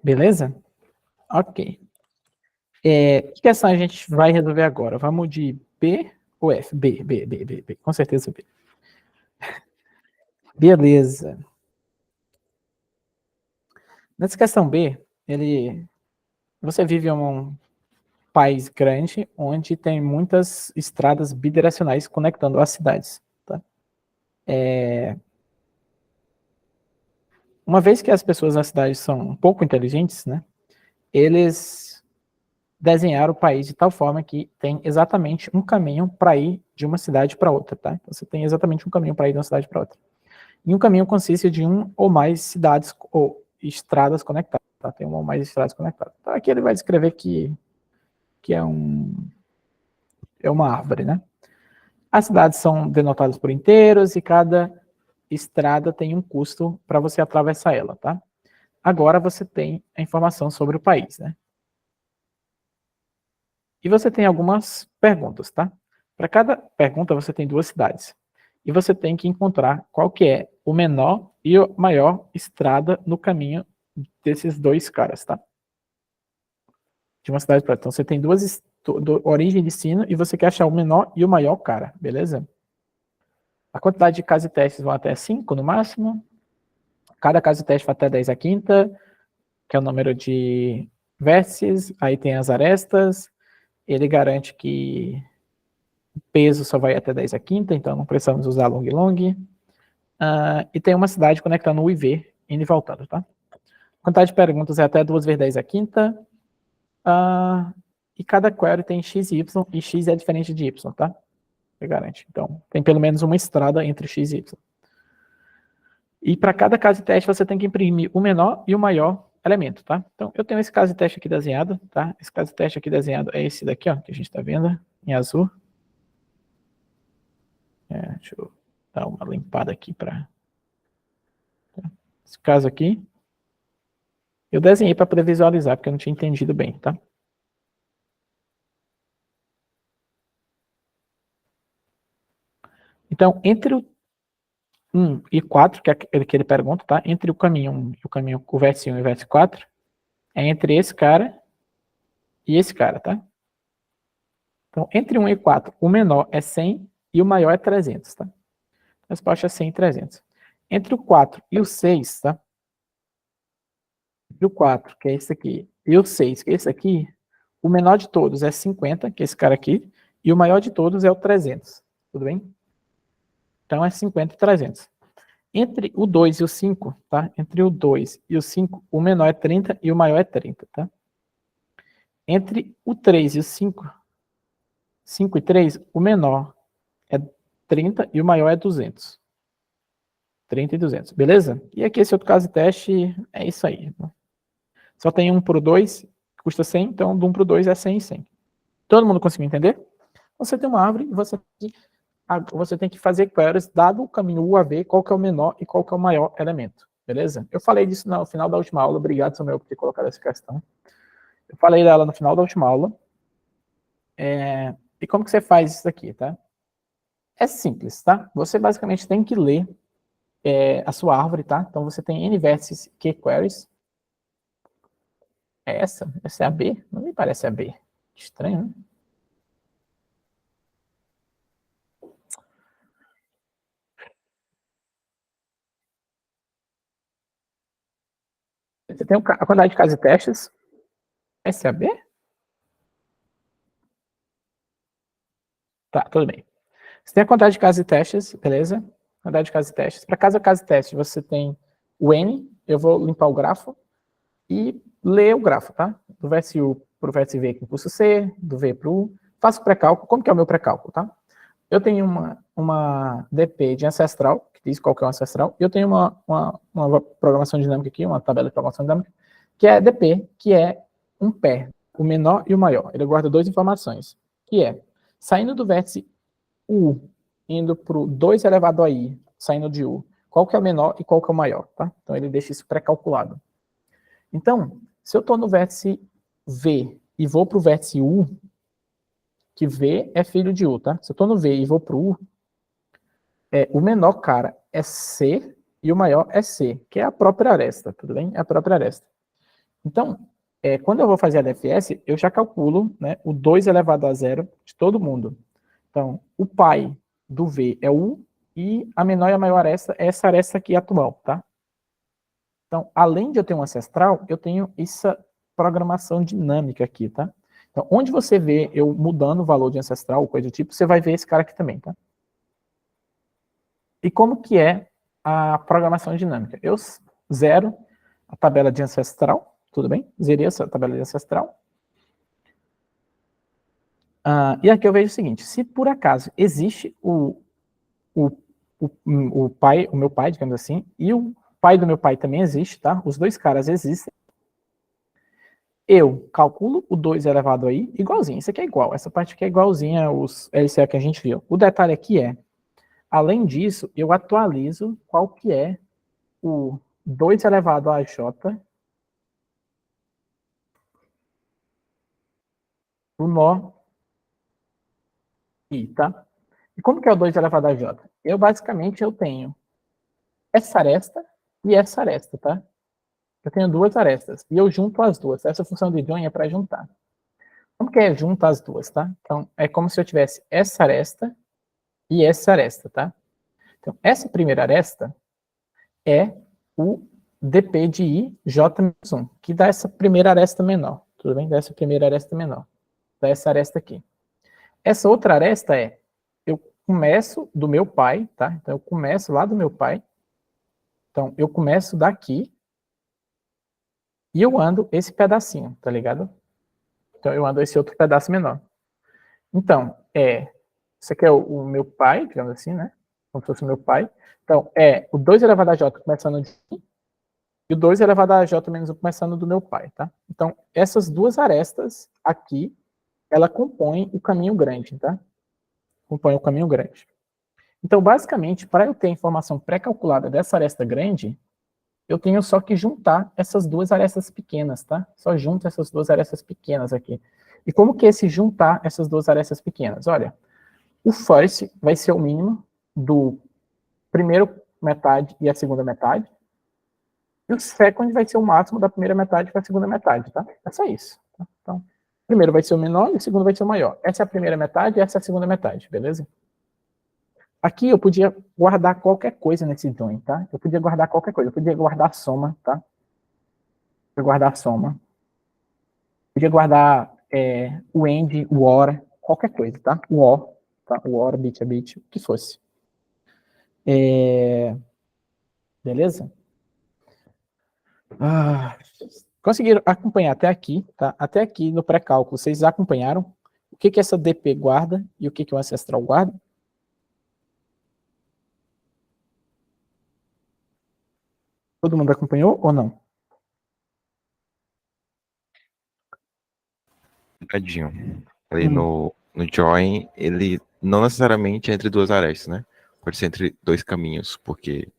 Beleza? Ok. Que questão a gente vai resolver agora? Vamos de B ou F? B. Com certeza B. Beleza. Nessa questão B, você vive em um país grande onde tem muitas estradas bidirecionais conectando as cidades. Tá? Uma vez que as pessoas na cidade são um pouco inteligentes, né, eles desenharam o país de tal forma que tem exatamente um caminho para ir de uma cidade para outra. Tá? Então, você tem exatamente um caminho para ir de uma cidade para outra. E um caminho consiste de um ou mais cidades ou estradas conectadas. Tá? Tem uma ou mais estradas conectadas. Então, aqui ele vai descrever que é uma árvore, né? As cidades são denotadas por inteiros e cada estrada tem um custo para você atravessar ela, tá? Agora você tem a informação sobre o país, né? E você tem algumas perguntas, tá? Para cada pergunta você tem duas cidades. E você tem que encontrar qual que é o menor e o maior estrada no caminho desses dois caras, tá? De uma cidade para outra. Então você tem duas origem de sino e você quer achar o menor e o maior cara, beleza? A quantidade de casos e testes vão até 5 no máximo. Cada caso de teste vai até 10 à quinta, que é o número de vértices. Aí tem as arestas. Ele garante que o peso só vai até 10 à quinta, então não precisamos usar long long. E tem uma cidade conectando o IV, indo e voltando, tá? A quantidade de perguntas é até 2 vezes 10 à quinta. E cada query tem x e y, e x é diferente de y, tá? Você garante. Então, tem pelo menos uma estrada entre x e y. E para cada caso de teste, você tem que imprimir o menor e o maior elemento, tá? Então, eu tenho esse caso de teste aqui desenhado, tá? Esse caso de teste aqui desenhado é esse daqui, ó, que a gente está vendo, em azul. Deixa eu dar uma limpada aqui para... Esse caso aqui, eu desenhei para poder visualizar, porque eu não tinha entendido bem, tá? Então, entre o 1 e 4, que é aquele que ele pergunta, tá? Entre o caminho 1 e o caminho, o vértice 1 e o vértice 4, é entre esse cara e esse cara, tá? Então, entre 1 e 4, o menor é 100 e o maior é 300, tá? A resposta é 100 e 300. Entre o 4 e o 6, tá? Entre o 4, que é esse aqui, e o 6, que é esse aqui, o menor de todos é 50, que é esse cara aqui, e o maior de todos é o 300. Tudo bem? Então, é 50 e 300. Entre o 2 e o 5, tá? Entre o 2 e o 5, o menor é 30 e o maior é 30, tá? Entre o 3 e o 5 e 3, o menor é 30 e o maior é 200. 30 e 200, beleza? E aqui esse outro caso de teste é isso aí. Só tem 1 por 2, custa 100, então do 1 para o 2 é 100 e 100. Todo mundo conseguiu entender? Você tem uma árvore e você tem que fazer queries, dado o caminho U a V, qual que é o menor e qual que é o maior elemento, beleza? Eu falei disso no final da última aula, obrigado, Samuel, por ter colocado essa questão. Eu falei dela no final da última aula. E como que você faz isso aqui, tá? É simples, tá? Você basicamente tem que ler a sua árvore, tá? Então você tem N vértices Q queries. É essa? Essa é a B? Não me parece a B. Estranho, né? Você tem a quantidade de casos e testes. Essa é a B? Tá, tudo bem. Você tem a quantidade de casos e testes, beleza? Quantidade de casos e testes. Para cada caso e teste, você tem o N. Eu vou limpar o grafo e ler o grafo, tá? Do vértice U para o vértice V com pulso C, do V para o U. Faço o pré-cálculo. Como que é o meu pré-cálculo, tá? Eu tenho uma DP de ancestral, que diz qual que é o ancestral, e eu tenho uma programação dinâmica aqui, uma tabela de programação dinâmica, que é DP, que é um pair, o menor e o maior. Ele guarda duas informações, que é, saindo do vértice U, indo para o 2 elevado a I, saindo de U, qual que é o menor e qual que é o maior, tá? Então ele deixa isso pré-calculado. Então, se eu estou no vértice V e vou para o vértice U, que V é filho de U, tá? Se eu estou no V e vou para o U, o menor, cara, é C e o maior é C, que é a própria aresta, tudo bem? É a própria aresta. Então, quando eu vou fazer a DFS, eu já calculo, né, o 2 elevado a 0 de todo mundo. Então, o pai do V é U e a menor e a maior aresta é essa aresta aqui atual, tá? Então, além de eu ter um ancestral, eu tenho essa programação dinâmica aqui, tá? Então, onde você vê eu mudando o valor de ancestral, ou coisa do tipo, você vai ver esse cara aqui também, tá? E como que é a programação dinâmica? Eu zero a tabela de ancestral, tudo bem? Zerei essa tabela de ancestral. E aqui eu vejo o seguinte, se por acaso existe o meu pai, digamos assim, e o pai do meu pai também existe, tá? Os dois caras existem. Eu calculo o 2 elevado aí, igualzinho, isso aqui é igual, essa parte aqui é igualzinha aos LCA que a gente viu. O detalhe aqui é, além disso, eu atualizo qual que é o 2 elevado a j, o nó i, tá? E como que é o 2 elevado a j? Basicamente, eu tenho essa aresta e essa aresta, tá? Eu tenho duas arestas, e eu junto as duas. Essa função de join é para juntar. Como que é juntar as duas, tá? Então, é como se eu tivesse essa aresta e essa aresta, tá? Então, essa primeira aresta é o dp de i, j-1, que dá essa primeira aresta menor, tudo bem? Dá essa primeira aresta menor, dá essa aresta aqui. Essa outra aresta eu começo do meu pai, tá? Então, eu começo lá do meu pai. Então, eu começo daqui e eu ando esse pedacinho, tá ligado? Então, eu ando esse outro pedaço menor. Então, isso aqui é o meu pai, digamos assim, né? Como se fosse o meu pai. Então, o 2 elevado a j começando de mim, e o 2 elevado a j menos 1 começando do meu pai, tá? Então, essas duas arestas aqui, ela compõe o caminho grande, tá? Compõe o caminho grande. Então, basicamente, para eu ter a informação pré-calculada dessa aresta grande, eu tenho só que juntar essas duas arestas pequenas, tá? Só junto essas duas arestas pequenas aqui. E como que é esse juntar essas duas arestas pequenas? Olha, o first vai ser o mínimo do primeiro metade e a segunda metade. E o second vai ser o máximo da primeira metade para a segunda metade, tá? É só isso. Tá? Então, o primeiro vai ser o menor e o segundo vai ser o maior. Essa é a primeira metade e essa é a segunda metade, beleza? Aqui eu podia guardar qualquer coisa nesse join, tá? Eu podia guardar qualquer coisa. Eu podia guardar soma, tá? Podia guardar soma. Podia guardar o end, o or, qualquer coisa, tá? O or, tá? O or, bit a bit, o que fosse. Beleza? Conseguiram acompanhar até aqui, tá? Até aqui no pré-cálculo, vocês acompanharam o que essa DP guarda e o que o ancestral guarda? Todo mundo acompanhou ou não? Tadinho. Ali no join, ele não necessariamente é entre duas arestas, né? Pode ser entre dois caminhos, porque...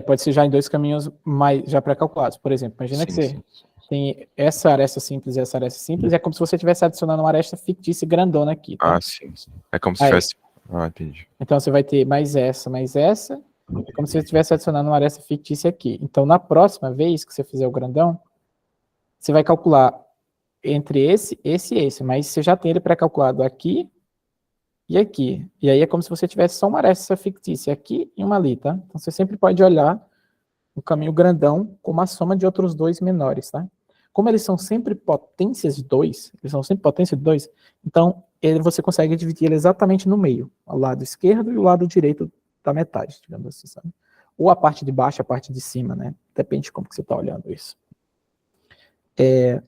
Pode ser já em dois caminhos mais já pré-calculados. Por exemplo, imagina que você tem essa aresta simples e essa aresta simples, é como se você estivesse adicionando uma aresta fictícia grandona aqui, tá? Ah, sim. É como se tivesse... Ah, entendi. Então você vai ter mais essa, é como se você estivesse adicionando uma aresta fictícia aqui. Então na próxima vez que você fizer o grandão, você vai calcular entre esse e esse, mas você já tem ele pré-calculado aqui e aqui. E aí é como se você tivesse só uma aresta fictícia aqui e uma ali, tá? Então você sempre pode olhar o caminho grandão como a soma de outros dois menores, tá? Como eles são sempre potências de 2, então você consegue dividir ele exatamente no meio, o lado esquerdo e o lado direito da metade, digamos assim, sabe? Ou a parte de baixo, a parte de cima, né? Depende de como que você está olhando isso.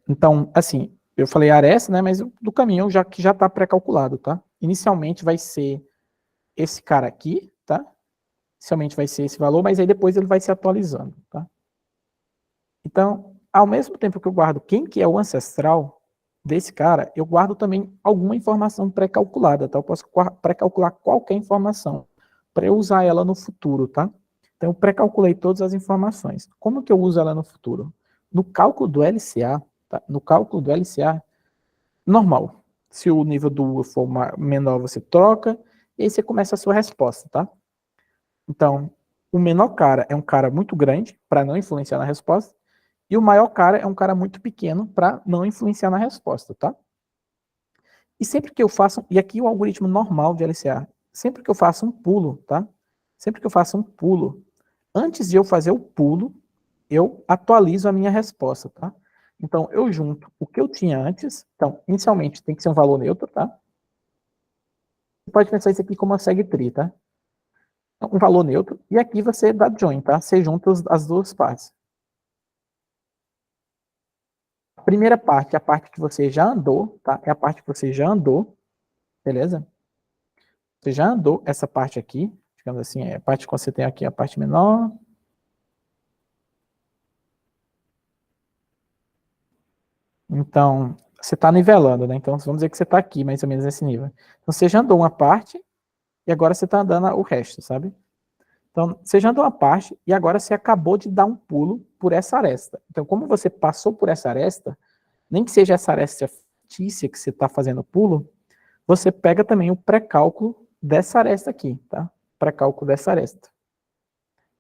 Então, assim, eu falei aresta, né? Mas do caminho que já está pré-calculado, tá? Inicialmente vai ser esse cara aqui, tá? Inicialmente vai ser esse valor, mas aí depois ele vai se atualizando, tá? Então, ao mesmo tempo que eu guardo quem que é o ancestral desse cara, eu guardo também alguma informação pré-calculada, tá? Eu posso pré-calcular qualquer informação para eu usar ela no futuro, tá? Então, eu pré-calculei todas as informações. Como que eu uso ela no futuro? No cálculo do LCA, tá? No cálculo do LCA, normal. Se o nível do U for menor, você troca, e aí você começa a sua resposta, tá? Então, o menor cara é um cara muito grande, para não influenciar na resposta, e o maior cara é um cara muito pequeno, para não influenciar na resposta, tá? E sempre que eu faço, e aqui o algoritmo normal de LCA, sempre que eu faço um pulo, tá? Sempre que eu faço um pulo, antes de eu fazer o pulo, eu atualizo a minha resposta, tá? Então, eu junto o que eu tinha antes, então, inicialmente tem que ser um valor neutro, tá? Você pode pensar isso aqui como uma segue-tree, tá? Um valor neutro, e aqui você dá join, tá? Você junta as duas partes. A primeira parte é a parte que você já andou, tá? É a parte que você já andou, beleza? Você já andou essa parte aqui, digamos assim, é a parte que você tem aqui, a parte menor. Então, você está nivelando, né? Então, vamos dizer que você está aqui, mais ou menos nesse nível. Então, você já andou uma parte, e agora você está andando o resto, sabe? Então, você já andou uma parte, e agora você acabou de dar um pulo por essa aresta. Então, como você passou por essa aresta, nem que seja essa aresta fictícia que você está fazendo o pulo, você pega também o pré-cálculo dessa aresta aqui, tá? Pré-cálculo dessa aresta.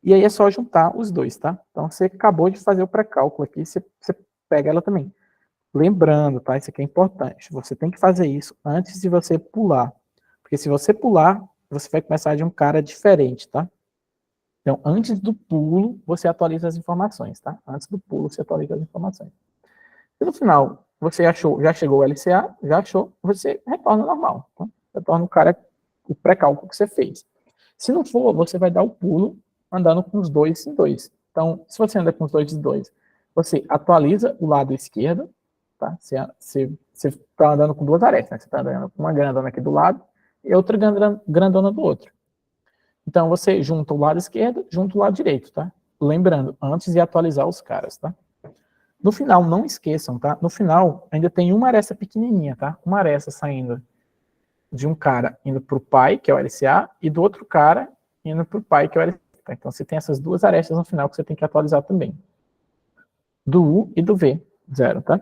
E aí é só juntar os dois, tá? Então você acabou de fazer o pré-cálculo aqui, você pega ela também. Lembrando, tá? Isso aqui é importante. Você tem que fazer isso antes de você pular. Porque se você pular, você vai começar de um cara diferente, tá? Então, antes do pulo, você atualiza as informações, tá? Antes do pulo, você atualiza as informações. Se no final você achou, já chegou o LCA, já achou, você retorna normal. Tá? Retorna o pré-cálculo que você fez. Se não for, você vai dar o pulo andando com os dois em dois. Então, se você anda com os dois em dois, você atualiza o lado esquerdo, tá? Você está andando com duas arestas, né? Você está andando com uma grandona aqui do lado e outra grandona do outro. Então, você junta o lado esquerdo, junta o lado direito, tá? Lembrando, antes de atualizar os caras, tá? No final, não esqueçam, tá? No final, ainda tem uma aresta pequenininha, tá? Uma aresta saindo de um cara indo para o pai, que é o LCA, e do outro cara indo para o pai, que é o LCA. Tá? Então, você tem essas duas arestas no final que você tem que atualizar também. Do U e do V, 0, tá?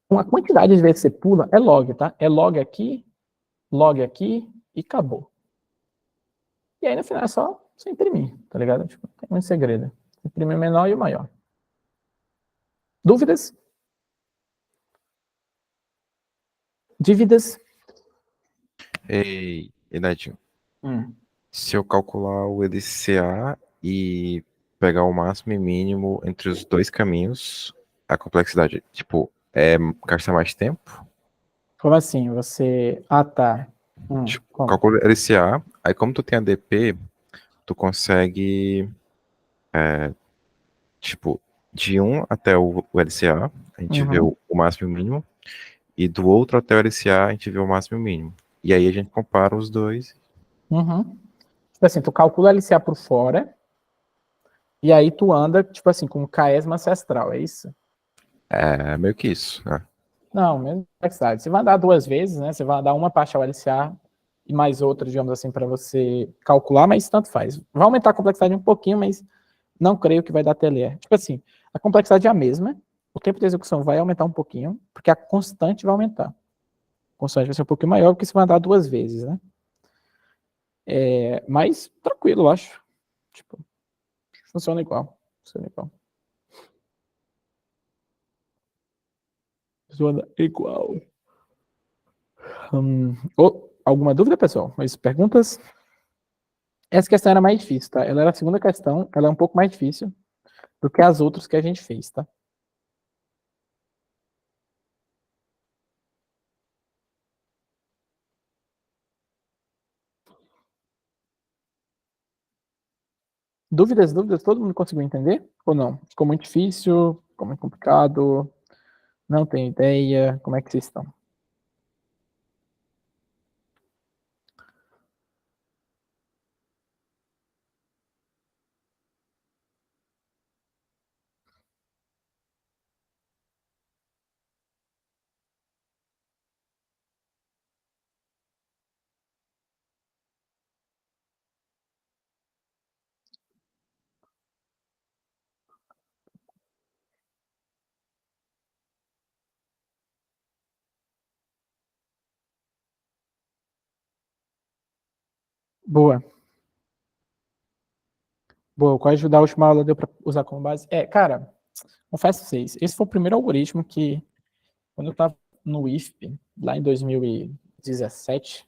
A quantidade de vezes que você pula é log, tá? É log aqui e acabou. E aí, no final, é só você imprimir, tá ligado? Tipo, não tem muito segredo. Imprimir o menor e o maior. Dúvidas? Dívidas? Ei, Netinho, se eu calcular o LCA e pegar o máximo e mínimo entre os dois caminhos, a complexidade, tipo, é gastar mais tempo? Como assim? Você... Ah, tá. Tipo, Como? calcula LCA, aí como tu tem ADP, tu consegue Tipo, de um até o LCA, a gente vê o máximo e o mínimo, e do outro até o LCA, a gente vê o máximo e o mínimo. E aí a gente compara os dois. Tipo assim, tu calcula a LCA por fora, e aí tu anda, tipo assim, com Ksma ancestral, é isso? É meio que isso, né? Não, mesmo complexidade. Você vai andar 2 vezes, né? Você vai andar uma parte ao LCA e mais outra, digamos assim, para você calcular, mas tanto faz. Vai aumentar a complexidade um pouquinho, mas não creio que vai dar TLE. Tipo assim, a complexidade é a mesma, o tempo de execução vai aumentar um pouquinho, porque a constante vai aumentar. A constante vai ser um pouquinho maior, porque você vai andar 2 vezes, né? Mas tranquilo, eu acho. Tipo, funciona igual. Funciona igual. Funciona igual. Alguma dúvida, pessoal? Mais perguntas? Essa questão era mais difícil, tá? Ela era a segunda questão, ela é um pouco mais difícil do que as outras que a gente fez, tá? Dúvidas? Todo mundo conseguiu entender? Ou não? Ficou muito difícil? Ficou muito complicado? Não tem ideia? Como é que vocês estão? Boa. Boa. Qual ajudar a última aula deu para usar como base? Cara, confesso pra vocês, esse foi o primeiro algoritmo que, quando eu estava no IFP, lá em 2017,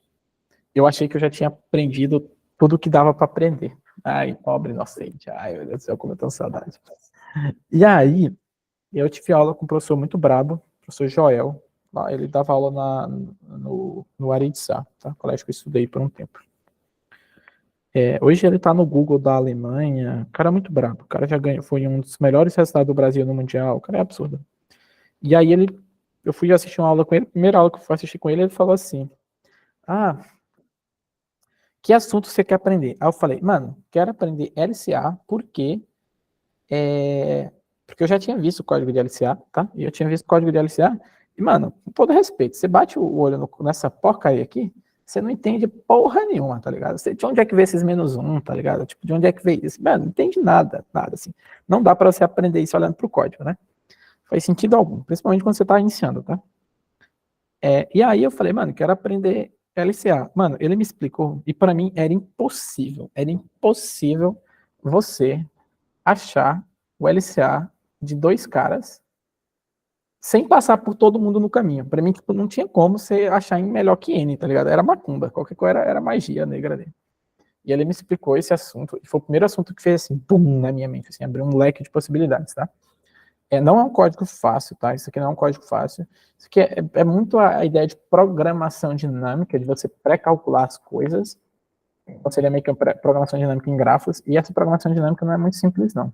eu achei que eu já tinha aprendido tudo que dava para aprender. Ai, pobre inocente. Ai, meu Deus do céu, como eu tenho saudade. E aí, eu tive aula com um professor muito brabo, professor Joel. Lá, ele dava aula no Aritzá, tá? Colégio que eu estudei por um tempo. Hoje ele tá no Google da Alemanha. Cara muito brabo. O cara já ganhou, foi um dos melhores resultados do Brasil no Mundial. O cara é absurdo. E aí eu fui assistir uma aula com ele. A primeira aula que eu fui assistir com ele, ele falou assim: Ah, que assunto você quer aprender? Aí eu falei, mano, quero aprender LCA, porque eu já tinha visto o código de LCA, tá? E eu tinha visto o código de LCA, e, mano, com todo respeito, você bate o olho nessa porcaria aqui, você não entende porra nenhuma, tá ligado? Você, de onde é que vê esses -1, tá ligado? Tipo, de onde é que vê isso? Mano, não entende nada, assim. Não dá pra você aprender isso olhando pro código, né? Faz sentido algum, principalmente quando você tá iniciando, tá? E aí eu falei, mano, quero aprender LCA. Mano, ele me explicou, e pra mim era impossível você achar o LCA de 2 caras sem passar por todo mundo no caminho. Pra mim, tipo, não tinha como você achar em melhor que N, tá ligado? Era macumba, qualquer coisa era magia negra dele. E ele me explicou esse assunto, e foi o primeiro assunto que fez assim, pum, na minha mente, assim, abriu um leque de possibilidades, tá? Não é um código fácil, tá? Isso aqui não é um código fácil. Isso aqui é muito a ideia de programação dinâmica, de você pré-calcular as coisas. Então seria meio que uma programação dinâmica em grafos, e essa programação dinâmica não é muito simples, não.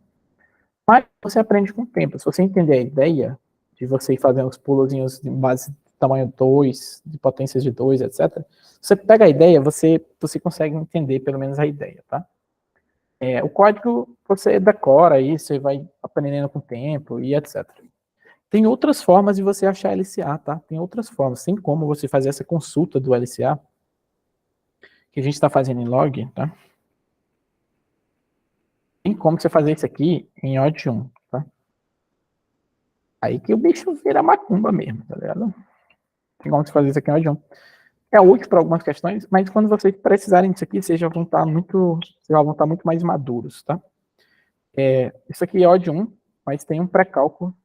Mas você aprende com o tempo. Se você entender a ideia de você ir fazendo os pulozinhos de base de tamanho 2, de potências de 2, etc., você pega a ideia, você consegue entender pelo menos a ideia, tá? O código você decora aí, você vai aprendendo com o tempo e etc. Tem outras formas de você achar LCA, tá? Tem outras formas. Tem como você fazer essa consulta do LCA, que a gente está fazendo em log, tá? Tem como você fazer isso aqui em odd 1, tá? Aí que o bicho vira macumba mesmo, tá ligado? Tem como você fazer isso aqui em odd 1. É útil para algumas questões, mas quando vocês precisarem disso aqui, vocês já vão estar muito mais maduros, tá? Isso aqui é odd 1, mas tem um pré-cálculo,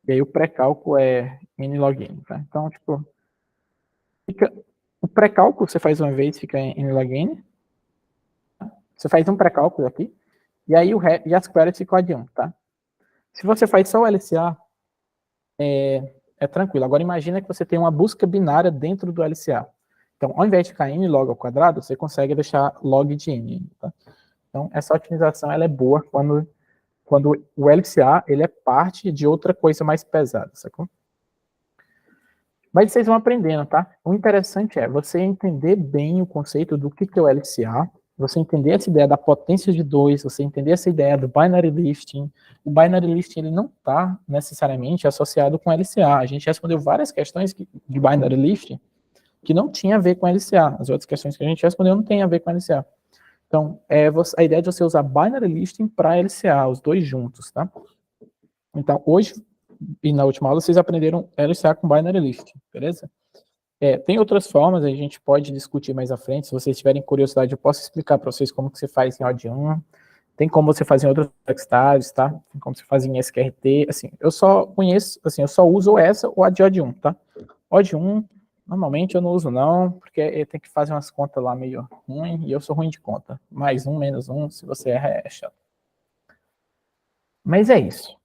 e aí o pré-cálculo é n log n, tá? Então, tipo, o pré-cálculo você faz uma vez, fica em n log n, tá? Você faz um pré-cálculo aqui, e aí e as queries ficam odd 1, tá? Se você faz só o LCA, é tranquilo. Agora imagina que você tem uma busca binária dentro do LCA. Então, ao invés de ficar n log ao quadrado, você consegue deixar log de n, tá? Então, essa otimização ela é boa quando o LCA ele é parte de outra coisa mais pesada, sacou? Mas vocês vão aprendendo, tá? O interessante é você entender bem o conceito do que é o LCA, você entender essa ideia da potência de 2, você entender essa ideia do binary listing. O binary listing ele não está necessariamente associado com LCA. A gente respondeu várias questões de binary listing que não tinha a ver com LCA. As outras questões que a gente respondeu não tem a ver com LCA. Então, a ideia de você usar binary listing para LCA, os dois juntos, tá? Então, hoje e na última aula vocês aprenderam LCA com binary listing, beleza? Tem outras formas, a gente pode discutir mais à frente. Se vocês tiverem curiosidade, eu posso explicar para vocês como que você faz em OD1. Tem como você fazer em outros textários, tá? Tem como você fazer em SQRT. Assim, eu só conheço, assim, eu só uso essa ou a de OD1, tá? OD1, normalmente eu não uso não, porque tem que fazer umas contas lá meio ruim, e eu sou ruim de conta. Mais um, menos um, se você erra, é chato. Mas é isso.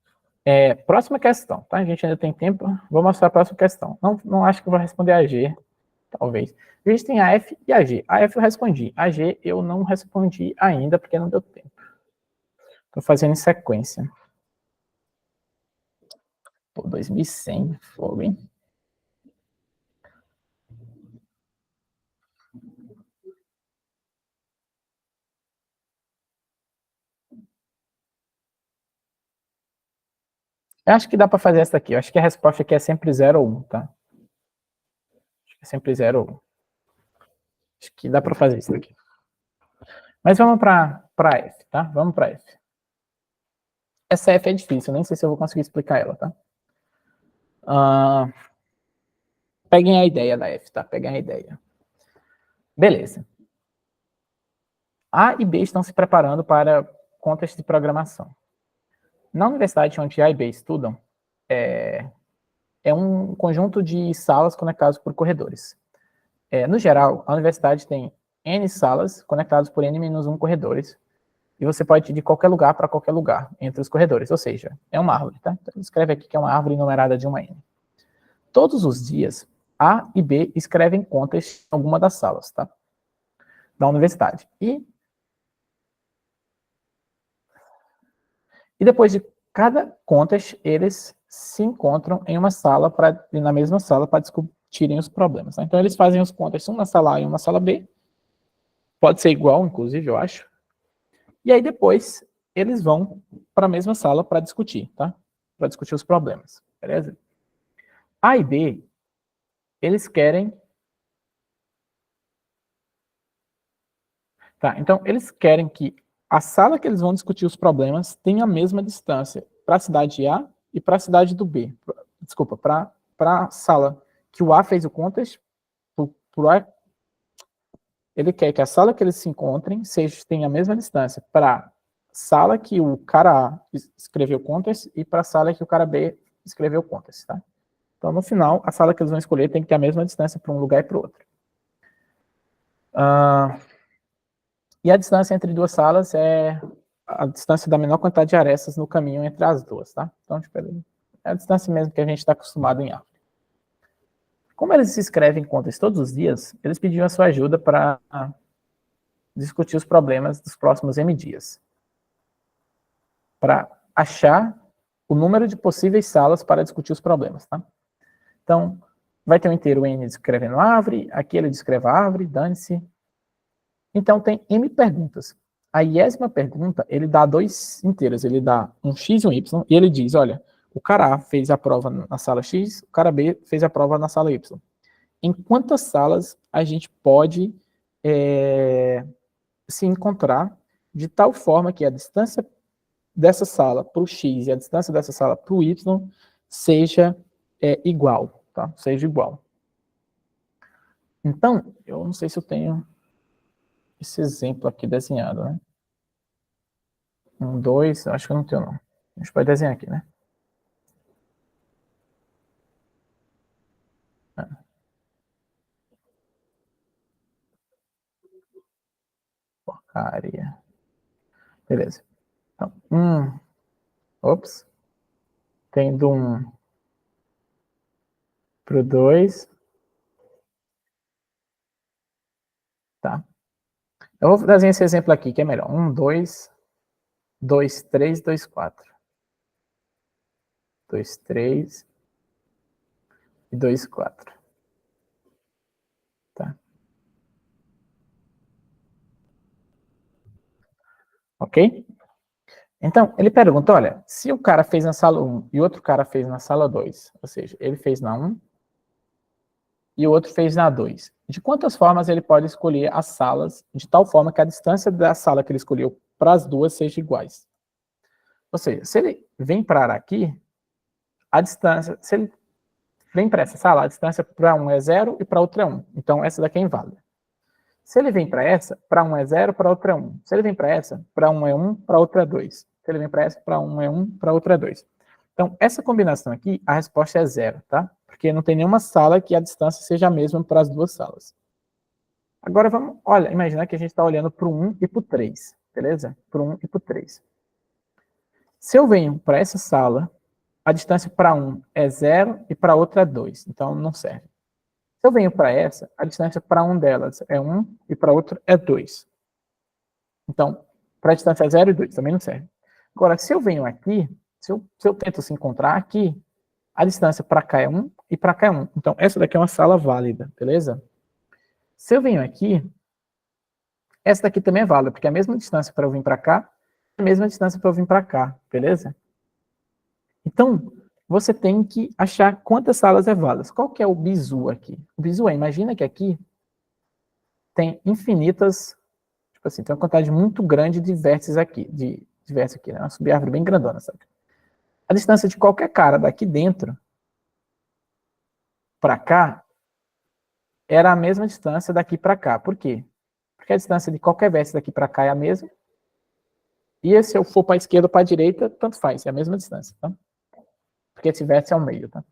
Próxima questão, tá? A gente ainda tem tempo. Vou mostrar a próxima questão. Não acho que eu vou responder a G, talvez. A gente tem a F e a G. A F eu respondi. A G eu não respondi ainda, porque não deu tempo. Estou fazendo em sequência. Pô, 2100, fogo, hein? Eu acho que dá para fazer essa aqui. Eu acho que a resposta aqui é sempre 0 ou 1, tá? Acho que é sempre 0 ou 1. Acho que dá para fazer isso aqui. Mas vamos para F, tá? Vamos para F. Essa F é difícil, nem sei se eu vou conseguir explicar ela, tá? Peguem a ideia da F, tá? Peguem a ideia. Beleza. A e B estão se preparando para contexto de programação. Na universidade onde A e B estudam, é um conjunto de salas conectadas por corredores. No geral, a universidade tem N salas conectadas por N-1 corredores, e você pode ir de qualquer lugar para qualquer lugar entre os corredores, ou seja, é uma árvore, tá? Então, escreve aqui que é uma árvore numerada de 1 a N. Todos os dias, A e B escrevem contas em alguma das salas, tá? Da universidade. E depois de cada contas, eles se encontram em uma sala, na mesma sala, para discutirem os problemas. Tá? Então, eles fazem os contas, um na sala A e um na sala B. Pode ser igual, inclusive, eu acho. E aí, depois, eles vão para a mesma sala para discutir, tá? Para discutir os problemas, beleza? A e B, eles querem... Tá, então, eles querem que a sala que eles vão discutir os problemas tenha a mesma distância para a cidade A e para a cidade do B. Desculpa, para a sala que o A fez o contest, pro A, ele quer que a sala que eles se encontrem tenha a mesma distância para a sala que o cara A escreveu o contest e para a sala que o cara B escreveu o contest, tá? Então, no final, a sala que eles vão escolher tem que ter a mesma distância para um lugar e para o outro. E a distância entre duas salas é a distância da menor quantidade de arestas no caminho entre as duas, tá? Então, tipo, é a distância mesmo que a gente está acostumado em árvore. Como eles se escrevem contas todos os dias, eles pediam a sua ajuda para discutir os problemas dos próximos M dias. Para achar o número de possíveis salas para discutir os problemas, tá? Então, vai ter um inteiro N descrevendo a árvore, aqui ele descreve a árvore, dane-se. Então, tem M perguntas. A 10ª pergunta, ele dá 2 inteiros, ele dá um X e um Y, e ele diz, olha, o cara A fez a prova na sala X, o cara B fez a prova na sala Y. Em quantas salas a gente pode se encontrar de tal forma que a distância dessa sala para o X e a distância dessa sala para o Y seja igual, tá? Seja igual. Então, eu não sei se eu tenho esse exemplo aqui desenhado, né? 1, 2, acho que eu não tenho, não. A gente pode desenhar aqui, né? Porcaria. Beleza. Então, ops. Tem do 1 pro 2. Tá. Eu vou desenhar esse exemplo aqui, que é melhor. 1, 2, 2, 3, 2, 4. 2, 3 e 2, 4. Tá? Ok? Então, ele pergunta, olha, se o cara fez na sala 1 e outro cara fez na sala 2, ou seja, ele fez na 1 e o outro fez na 2, de quantas formas ele pode escolher as salas de tal forma que a distância da sala que ele escolheu para as duas seja iguais? Ou seja, se ele vem para aqui, a distância, se ele vem para essa sala, a distância para um é 0 e para outra é 1. Então, essa daqui é inválida. Se ele vem para essa, para um é 0, para outra é 1. Se ele vem para essa, para um é 1, para outra é 2. Se ele vem para essa, para um é 1, para outra é 2. Então, essa combinação aqui, a resposta é 0, tá? Porque não tem nenhuma sala que a distância seja a mesma para as duas salas. Agora vamos, olha, imaginar que a gente está olhando para o 1 e para o 3, beleza? Para o 1 e para o 3. Se eu venho para essa sala, a distância para um é 0 e para outra é 2, então não serve. Se eu venho para essa, a distância para um delas é 1 e para outra é 2. Então, para a distância 0 e 2, também não serve. Agora, se eu venho aqui, se eu tento se encontrar aqui, a distância para cá é 1 e para cá é 1. Então, essa daqui é uma sala válida, beleza? Se eu venho aqui, essa daqui também é válida, porque é a mesma distância para eu vir para cá, é a mesma distância para eu vir para cá, beleza? Então, você tem que achar quantas salas é válidas. Qual que é o bizu aqui? O bizu é, imagina que aqui tem infinitas, tipo assim, tem uma quantidade muito grande de vértices aqui, de vértices aqui, né? Uma subárvore bem grandona, sabe? A distância de qualquer cara daqui dentro para cá era a mesma distância daqui para cá. Por quê? Porque a distância de qualquer vértice daqui para cá é a mesma. E se eu for para a esquerda ou para a direita, tanto faz, é a mesma distância, tá? Porque esse vértice é o meio, tá?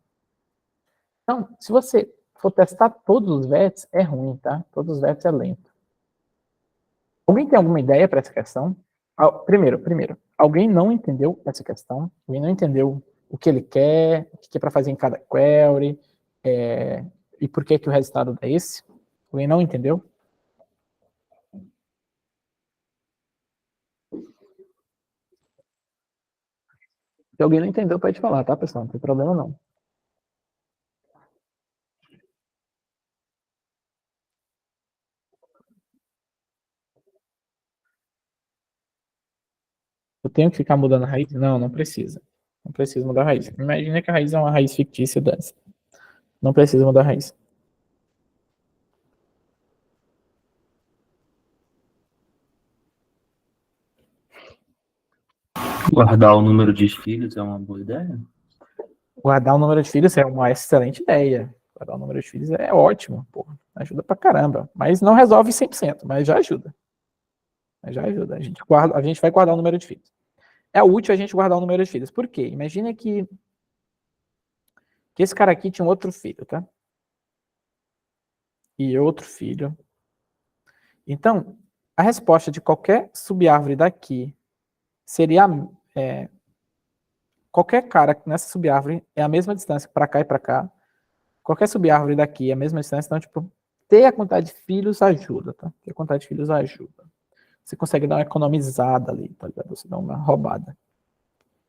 Então, se você for testar todos os vértices, é ruim, tá? Todos os vértices é lento. Alguém tem alguma ideia para essa questão? Primeiro, alguém não entendeu essa questão? Alguém não entendeu o que ele quer, o que é para fazer em cada query, e por que o resultado é esse? Alguém não entendeu? Se alguém não entendeu, pode falar, tá, pessoal? Não tem problema não. Eu tenho que ficar mudando a raiz? Não, não precisa. Não precisa mudar a raiz. Imagina que a raiz é uma raiz fictícia dessa. Não precisa mudar a raiz. Guardar o número de filhos é uma boa ideia? Guardar o número de filhos é uma excelente ideia. Guardar o número de filhos é ótimo, pô. Ajuda pra caramba. Mas não resolve 100%, mas já ajuda. Mas já ajuda. A gente vai guardar o número de filhos. É útil a gente guardar o número de filhos. Por quê? Imagina que esse cara aqui tinha um outro filho, tá? E outro filho. Então, a resposta de qualquer subárvore daqui seria qualquer cara nessa subárvore é a mesma distância para cá e para cá. Qualquer subárvore daqui é a mesma distância. Então, tipo, ter a quantidade de filhos ajuda, tá? Ter a quantidade de filhos ajuda. Você consegue dar uma economizada ali, tá ligado? Você dá uma roubada,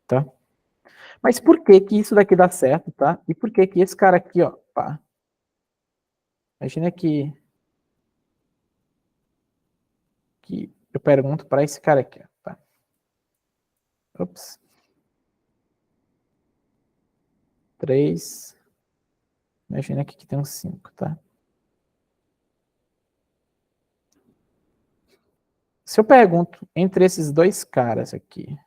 tá? Mas por que que isso daqui dá certo, tá? E por que que esse cara aqui, ó, pá. Imagina que eu pergunto para esse cara aqui, ó, tá? Ops. 3. Imagina aqui que tem um 5, tá? Se eu pergunto entre esses dois caras aqui,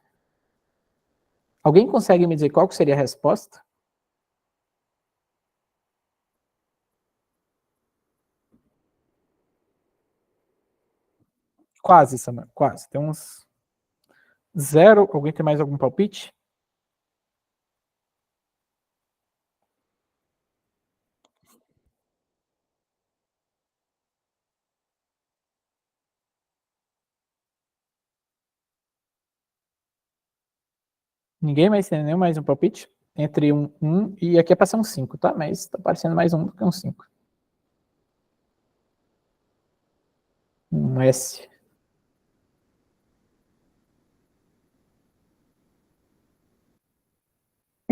alguém consegue me dizer qual que seria a resposta? Quase, Samuel, quase. Tem uns 0. Alguém tem mais algum palpite? Ninguém mais tem nenhum mais um palpite? Entre um e aqui é para ser um 5, tá? Mas tá parecendo mais um do que um 5. Um S.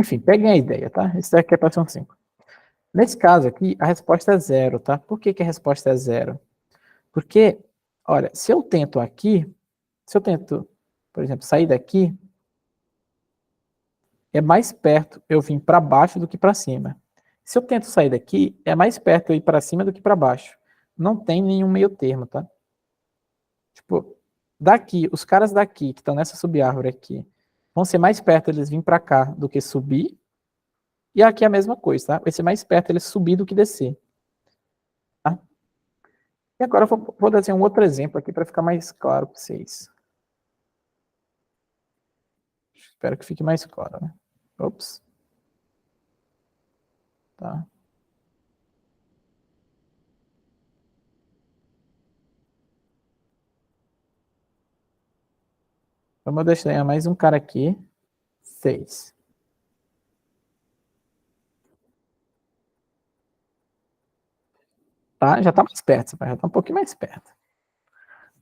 Enfim, peguem a ideia, tá? Isso daqui é equação 5. Nesse caso aqui, a resposta é 0, tá? Por que que a resposta é 0? Porque, olha, se eu tento aqui, se eu tento, por exemplo, sair daqui, é mais perto eu vir para baixo do que para cima. Se eu tento sair daqui, é mais perto eu ir para cima do que para baixo. Não tem nenhum meio termo, tá? Tipo, daqui, os caras daqui, que estão nessa subárvore aqui, vão ser mais perto eles virem para cá do que subir. E aqui é a mesma coisa, tá? Vai ser mais perto eles subir do que descer. Tá? E agora eu vou desenhar um outro exemplo aqui para ficar mais claro para vocês. Espero que fique mais claro, né? Ops. Tá. Vamos desenhar mais um cara aqui. 6. Tá? Já está mais perto, já está um pouquinho mais perto.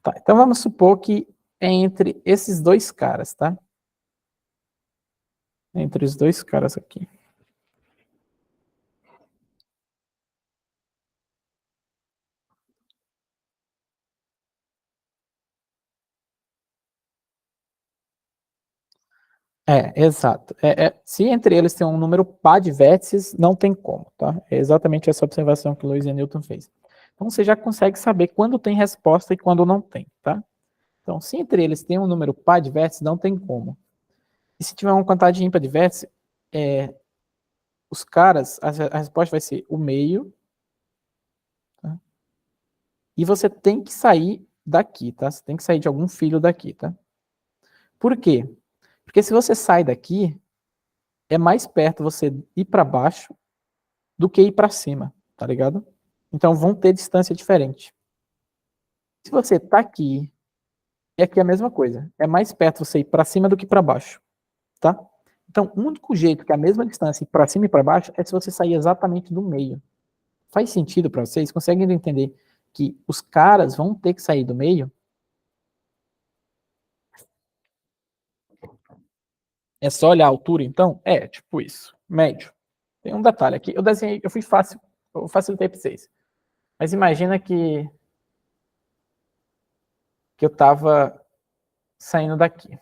Tá, então vamos supor que é entre esses dois caras, tá? Entre os dois caras aqui. Exato. Se entre eles tem um número par de vértices, não tem como, tá? É exatamente essa observação que Lewis e Newton fez. Então você já consegue saber quando tem resposta e quando não tem, tá? Então, se entre eles tem um número par de vértices, não tem como. E se tiver uma quantidade ímpar de vértices, os caras, a resposta vai ser o meio, tá? E você tem que sair daqui, tá? Você tem que sair de algum filho daqui, tá? Por quê? Porque se você sai daqui, é mais perto você ir para baixo do que ir para cima, tá ligado? Então vão ter distância diferente. Se você tá aqui, e aqui é a mesma coisa. É mais perto você ir para cima do que para baixo, tá? Então o único jeito que é a mesma distância ir para cima e para baixo é se você sair exatamente do meio. Faz sentido para vocês? Conseguem entender que os caras vão ter que sair do meio? É só olhar a altura, então? Tipo isso. Médio. Tem um detalhe aqui. Eu desenhei, eu fui fácil, eu facilitei para vocês. Mas imagina que eu estava saindo daqui.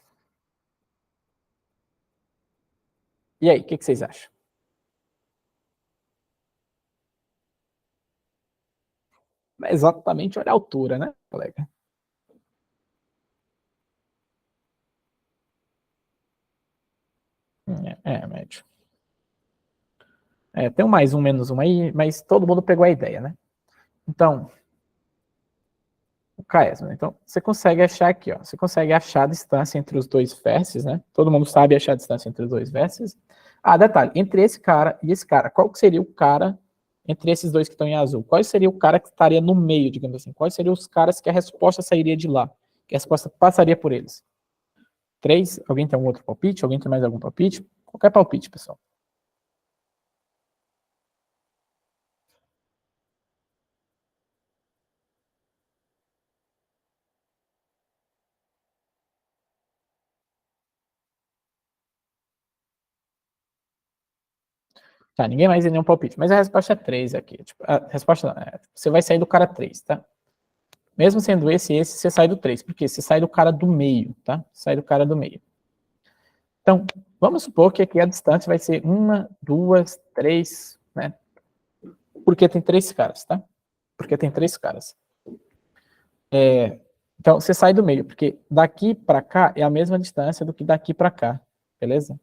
E aí, o que vocês acham? É exatamente olhar a altura, né, colega? Médio. Tem um mais um, menos um aí, mas todo mundo pegou a ideia, né? Então, o Caesma. Então, você consegue achar aqui, ó. Você consegue achar a distância entre os dois vértices, né? Todo mundo sabe achar a distância entre os dois vértices. Ah, detalhe, entre esse cara e esse cara, qual que seria o cara entre esses dois que estão em azul? Qual seria o cara que estaria no meio, digamos assim? Quais seriam os caras que a resposta sairia de lá? Que a resposta passaria por eles? 3? Alguém tem algum outro palpite? Alguém tem mais algum palpite? Qualquer palpite, pessoal. Tá, ninguém mais tem nenhum palpite. Mas a resposta é 3 aqui. Tipo, a resposta não, você vai sair do cara 3, tá? Mesmo sendo esse, você sai do 3. Por quê? Você sai do cara do meio, tá? Sai do cara do meio. Então, vamos supor que aqui a distância vai ser 1, 2, 3, né? Porque tem 3 caras, tá? Porque tem 3 caras. Então, você sai do meio, porque daqui para cá é a mesma distância do que daqui para cá, beleza?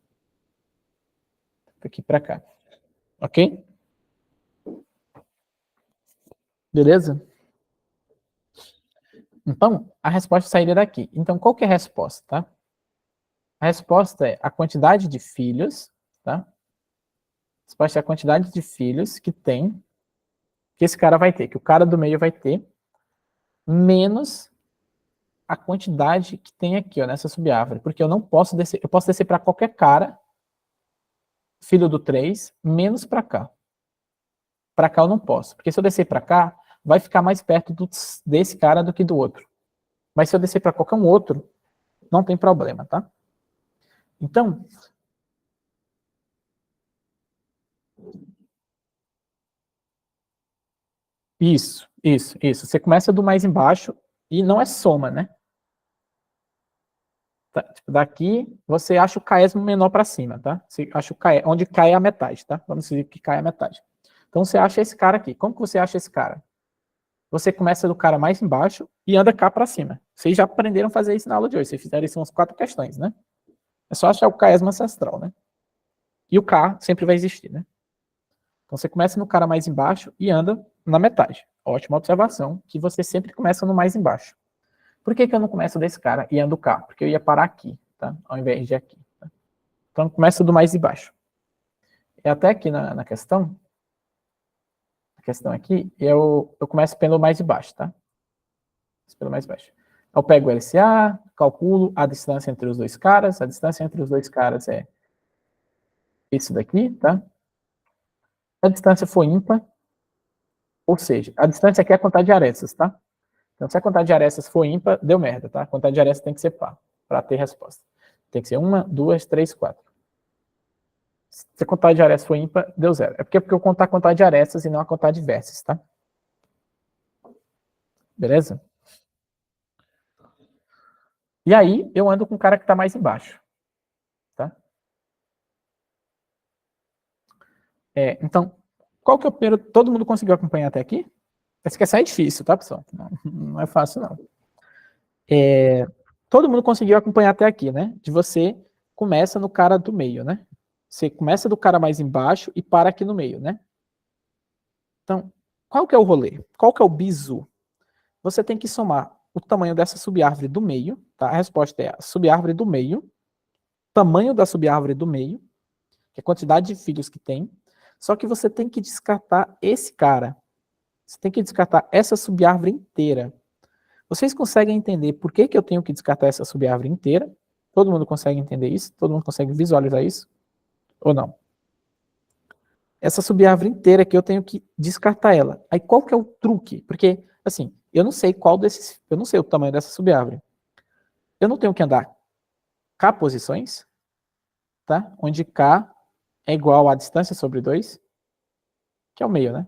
Daqui para cá. Ok? Beleza? Então, a resposta sairia daqui. Então, qual que é a resposta, tá? A resposta é a quantidade de filhos, tá? A resposta é a quantidade de filhos que tem, que esse cara vai ter, que o cara do meio vai ter, menos a quantidade que tem aqui, ó, nessa subárvore. Porque eu não posso descer, eu posso descer para qualquer cara, filho do 3, menos para cá. Para cá eu não posso, porque se eu descer para cá, vai ficar mais perto desse cara do que do outro. Mas se eu descer para qualquer um outro, não tem problema, tá? Então, Isso. Você começa do mais embaixo e não é soma, né? Tá, tipo, daqui você acha o caésimo menor para cima, tá? Você acha onde cai a metade, tá? Vamos dizer que cai a metade. Então você acha esse cara aqui. Como que você acha esse cara? Você começa do cara mais embaixo e anda cá para cima. Vocês já aprenderam a fazer isso na aula de hoje. Vocês fizeram isso umas 4 questões, né? É só achar o caésimo ancestral, né? E o K sempre vai existir, né? Então você começa no cara mais embaixo e anda na metade. Ótima observação, que você sempre começa no mais embaixo. Por que eu não começo desse cara e ando cá? Porque eu ia parar aqui, tá? Ao invés de aqui. Tá? Então começa do mais embaixo. E até aqui na questão, a questão aqui, eu começo pelo mais de baixo, tá? Pelo mais baixo. Eu pego o LCA, calculo a distância entre os dois caras. A distância entre os dois caras é isso daqui, tá? Se a distância for ímpar, ou seja, a distância aqui é a quantidade de arestas, tá? Então, se a quantidade de arestas for ímpar, deu merda, tá? A quantidade de arestas tem que ser par, para ter resposta. Tem que ser 1, 2, 3, 4. Se a quantidade de arestas for ímpar, deu 0. É porque eu contar a quantidade de arestas e não a quantidade de vértices, tá? Beleza? E aí, eu ando com o cara que está mais embaixo. Tá? Então, qual que é o primeiro... Todo mundo conseguiu acompanhar até aqui? Esse quer sair difícil, tá, pessoal? Não é fácil, não. Todo mundo conseguiu acompanhar até aqui, né? De você começa no cara do meio, né? Você começa do cara mais embaixo e para aqui no meio, né? Então, qual que é o rolê? Qual que é o bizu? Você tem que somar o tamanho dessa subárvore do meio, tá? A resposta é a subárvore do meio, tamanho da subárvore do meio, que é a quantidade de filhos que tem, só que você tem que descartar esse cara. Você tem que descartar essa subárvore inteira. Vocês conseguem entender por que eu tenho que descartar essa subárvore inteira? Todo mundo consegue entender isso? Todo mundo consegue visualizar isso? Ou não? Essa subárvore inteira aqui eu tenho que descartar ela. Aí qual que é o truque? Porque, assim, eu não sei eu não sei o tamanho dessa subárvore. Eu não tenho que andar K posições, tá? Onde K é igual à distância sobre 2, que é o meio, né?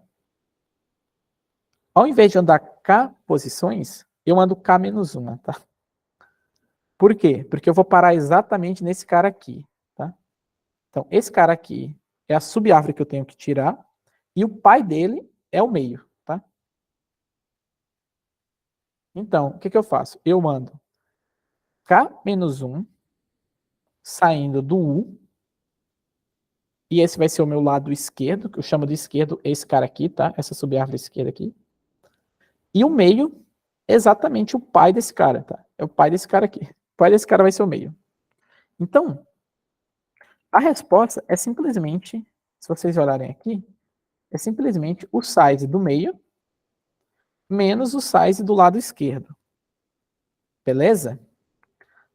Ao invés de andar K posições, eu ando K menos 1, tá? Por quê? Porque eu vou parar exatamente nesse cara aqui, tá? Então, esse cara aqui é a subárvore que eu tenho que tirar, e o pai dele é o meio, tá? Então, o que eu faço? Eu mando K menos 1, saindo do U, e esse vai ser o meu lado esquerdo, que eu chamo de esquerdo esse cara aqui, tá? Essa subárvore esquerda aqui. E o meio, exatamente o pai desse cara, tá? É o pai desse cara aqui. O pai desse cara vai ser o meio. Então, a resposta é simplesmente, se vocês olharem aqui, é simplesmente o size do meio menos o size do lado esquerdo. Beleza?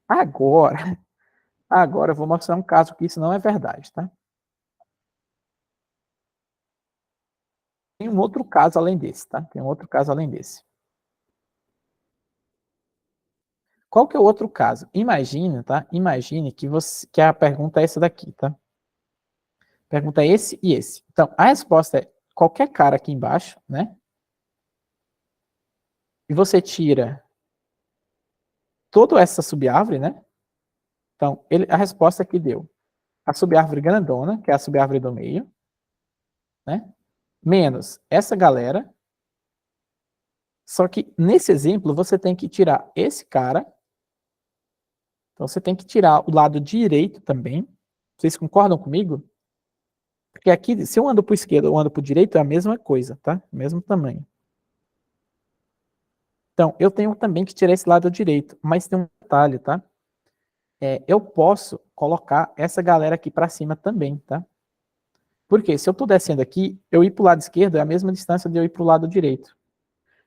Agora eu vou mostrar um caso que isso não é verdade, tá? Tem um outro caso além desse, tá? Tem um outro caso além desse. Qual que é o outro caso? Imagine, tá? Imagine que a pergunta é essa daqui, tá? Pergunta é esse e esse. Então, a resposta é qualquer cara aqui embaixo, né? E você tira toda essa subárvore, né? Então, a resposta que deu a subárvore grandona, que é a subárvore do meio, né? Menos essa galera. Só que, nesse exemplo, você tem que tirar esse cara. Então, você tem que tirar o lado direito também. Vocês concordam comigo? Porque aqui, se eu ando para o esquerdo ou ando para o direito, é a mesma coisa, tá? Mesmo tamanho. Então, eu tenho também que tirar esse lado direito. Mas tem um detalhe, tá? Eu posso colocar essa galera aqui para cima também, tá? Porque se eu estou descendo aqui, eu ir para o lado esquerdo é a mesma distância de eu ir para o lado direito.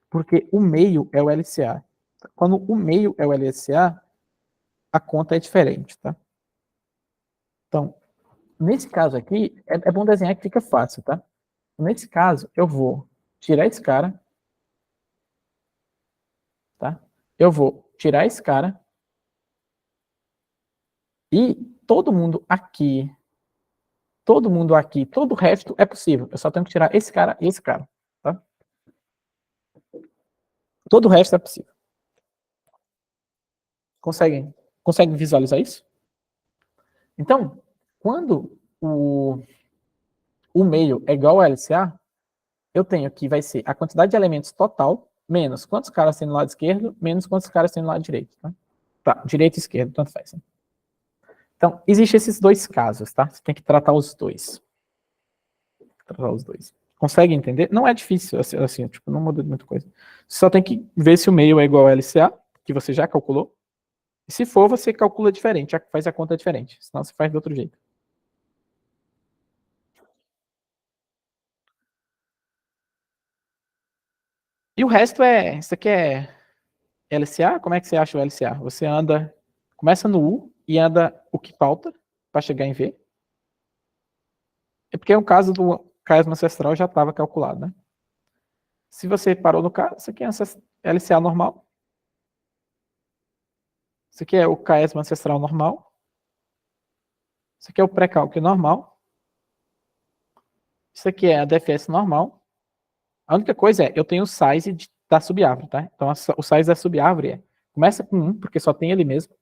Porque o meio é o LCA. Quando o meio é o LCA, a conta é diferente, tá? Então, nesse caso aqui, é bom desenhar que fica fácil, tá? Nesse caso, eu vou tirar esse cara, tá? Eu vou tirar esse cara e todo mundo aqui, todo o resto é possível. Eu só tenho que tirar esse cara e esse cara, tá? Todo o resto é possível. Conseguem visualizar isso? Então, quando o meio é igual a LCA, eu tenho que vai ser a quantidade de elementos total, menos quantos caras tem no lado esquerdo, menos quantos caras tem no lado direito. Tá, direito e esquerdo, tanto faz. Né? Então, existem esses dois casos, tá? Você tem que tratar os dois. Consegue entender? Não é difícil, assim, tipo, não muda muita coisa. Você só tem que ver se o meio é igual a LCA, que você já calculou. E se for, você calcula diferente, já faz a conta diferente. Senão você faz de outro jeito. E o resto isso aqui é LCA? Como é que você acha o LCA? Você começa no U e anda o que falta para chegar em V. É porque o caso do caso ancestral já estava calculado, né? Se você parou no K, isso aqui é LCA normal. Isso aqui é o KS ancestral normal. Isso aqui é o pré-cálculo normal. Isso aqui é a DFS normal. A única coisa eu tenho o size da subárvore, tá? Então o size da subárvore começa com 1, porque só tem ele mesmo.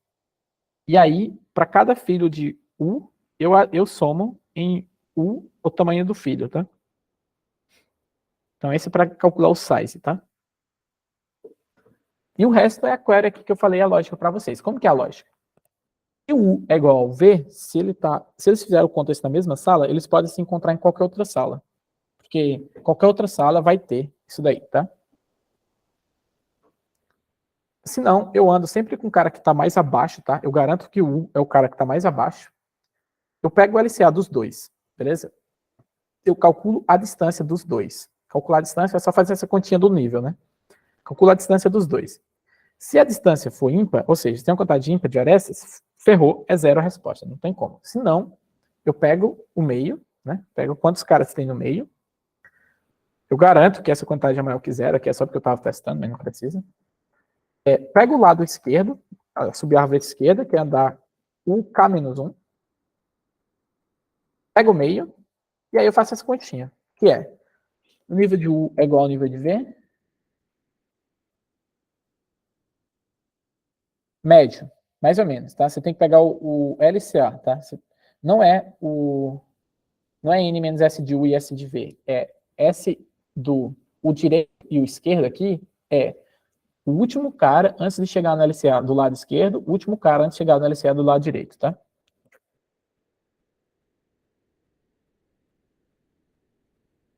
E aí, para cada filho de U, eu somo em U o tamanho do filho, tá? Então esse é para calcular o size, tá? E o resto é a query aqui que eu falei a lógica para vocês. Como que é a lógica? Se o U é igual ao V, se eles fizerem o contexto na mesma sala, eles podem se encontrar em qualquer outra sala. Porque qualquer outra sala vai ter isso daí, tá? Se não, eu ando sempre com o cara que está mais abaixo, tá? Eu garanto que o U é o cara que está mais abaixo. Eu pego o LCA dos dois, beleza? Eu calculo a distância dos dois. Calcular a distância é só fazer essa continha do nível, né? Calcula a distância dos dois. Se a distância for ímpar, ou seja, se tem uma quantidade ímpar de arestas, ferrou, é zero a resposta, não tem como. Se não, eu pego o meio, né? Pego quantos caras tem no meio. Eu garanto que essa quantidade é maior que zero, aqui é só porque eu estava testando, mas não precisa. Pego o lado esquerdo, a subárvore esquerda, que é andar o K-1. Pego o meio, e aí eu faço essa continha, que é o nível de U é igual ao nível de V, médio, mais ou menos, tá? Você tem que pegar o LCA, tá? Não é N menos S de U e S de V. É S do o direito e o esquerdo aqui é o último cara antes de chegar no LCA do lado esquerdo, o último cara antes de chegar no LCA do lado direito, tá?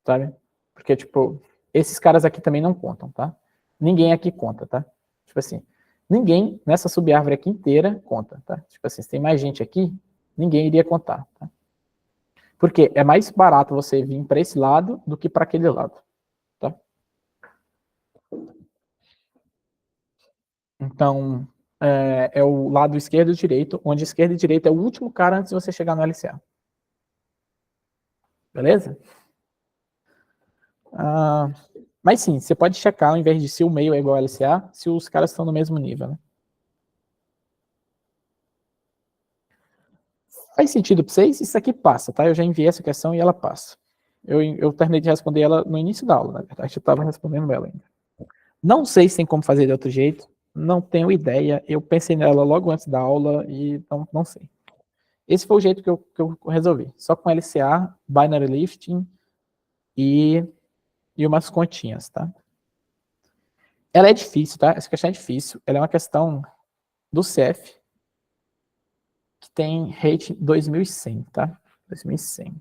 Sabe? Porque, tipo, esses caras aqui também não contam, tá? Ninguém aqui conta, tá? Tipo assim, ninguém nessa subárvore aqui inteira conta, tá? Tipo assim, se tem mais gente aqui, ninguém iria contar, tá? Porque é mais barato você vir para esse lado do que para aquele lado, tá? Então, é o lado esquerdo e direito, onde esquerda e direita é o último cara antes de você chegar no LCA. Beleza? Mas sim, você pode checar, ao invés de se o meio é igual a LCA, se os caras estão no mesmo nível, né? Faz sentido para vocês? Isso aqui passa, tá? Eu já enviei essa questão e ela passa. Eu terminei de responder ela no início da aula, na verdade. Eu estava respondendo ela ainda. Não sei se tem como fazer de outro jeito. Não tenho ideia. Eu pensei nela logo antes da aula e não sei. Esse foi o jeito que eu resolvi. Só com LCA, binary lifting e umas continhas, tá? Ela é difícil, tá? Essa questão é difícil. Ela é uma questão do CEF, que tem rate 2100, tá? 2100.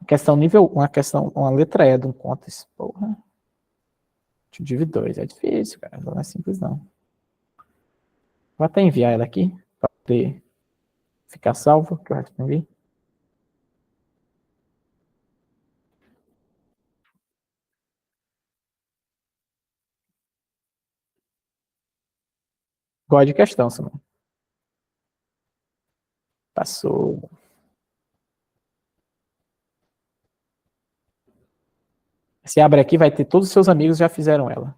Questão nível, uma letra E de um contas. Porra. Div 2 é difícil, cara. Não é simples, não. Vou até enviar ela aqui, para poder ficar salvo, que eu respondi. Gosto de questão, Samuel. Passou. Se abre aqui, vai ter todos os seus amigos já fizeram ela.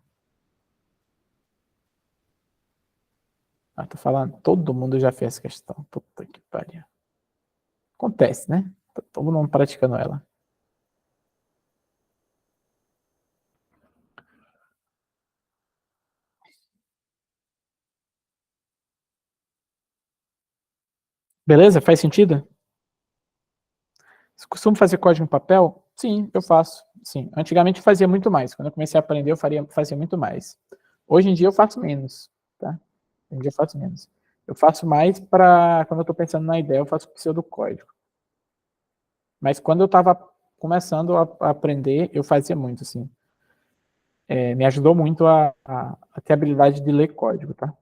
Tô falando, todo mundo já fez essa questão. Puta que pariu. Acontece, né? Tá todo mundo praticando ela. Beleza? Faz sentido? Você costuma fazer código em papel? Sim, eu faço. Sim. Antigamente eu fazia muito mais. Quando eu comecei a aprender, fazia muito mais. Hoje em dia eu faço menos. Tá? Hoje em dia eu faço menos. Eu faço mais para quando eu estou pensando na ideia, eu faço pseudocódigo. Mas quando eu estava começando a aprender, eu fazia muito, assim. Me ajudou muito a ter a habilidade de ler código, tá?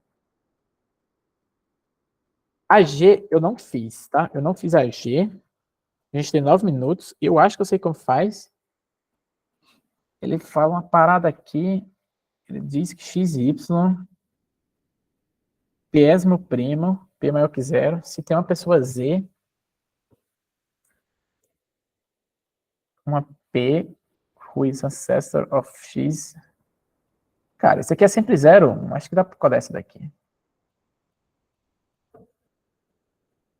A G eu não fiz, tá? Eu não fiz a G. A gente tem 9 minutos. Eu acho que eu sei como faz. Ele fala uma parada aqui. Ele diz que XY, Pésimo primo, P maior que zero. Se tem uma pessoa Z, uma P, who is ancestor of X. Cara, isso aqui é sempre zero. Acho que dá pra codar essa daqui.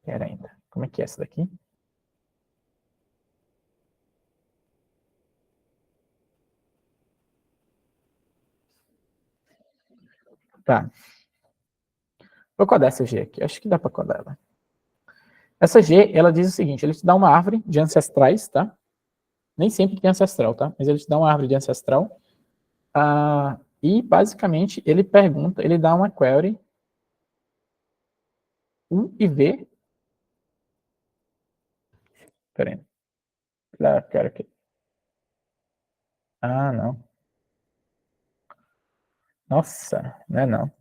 Pera ainda. Como é que é essa daqui? Tá. Vou codar essa G aqui. Acho que dá pra codar ela. Essa G, ela diz o seguinte, ele te dá uma árvore de ancestrais, tá? Nem sempre tem ancestral, tá? Mas ele te dá uma árvore de ancestral. E, basicamente, ele pergunta, ele dá uma query e V. Pera aí. Quero aqui. Não. Nossa, não é não.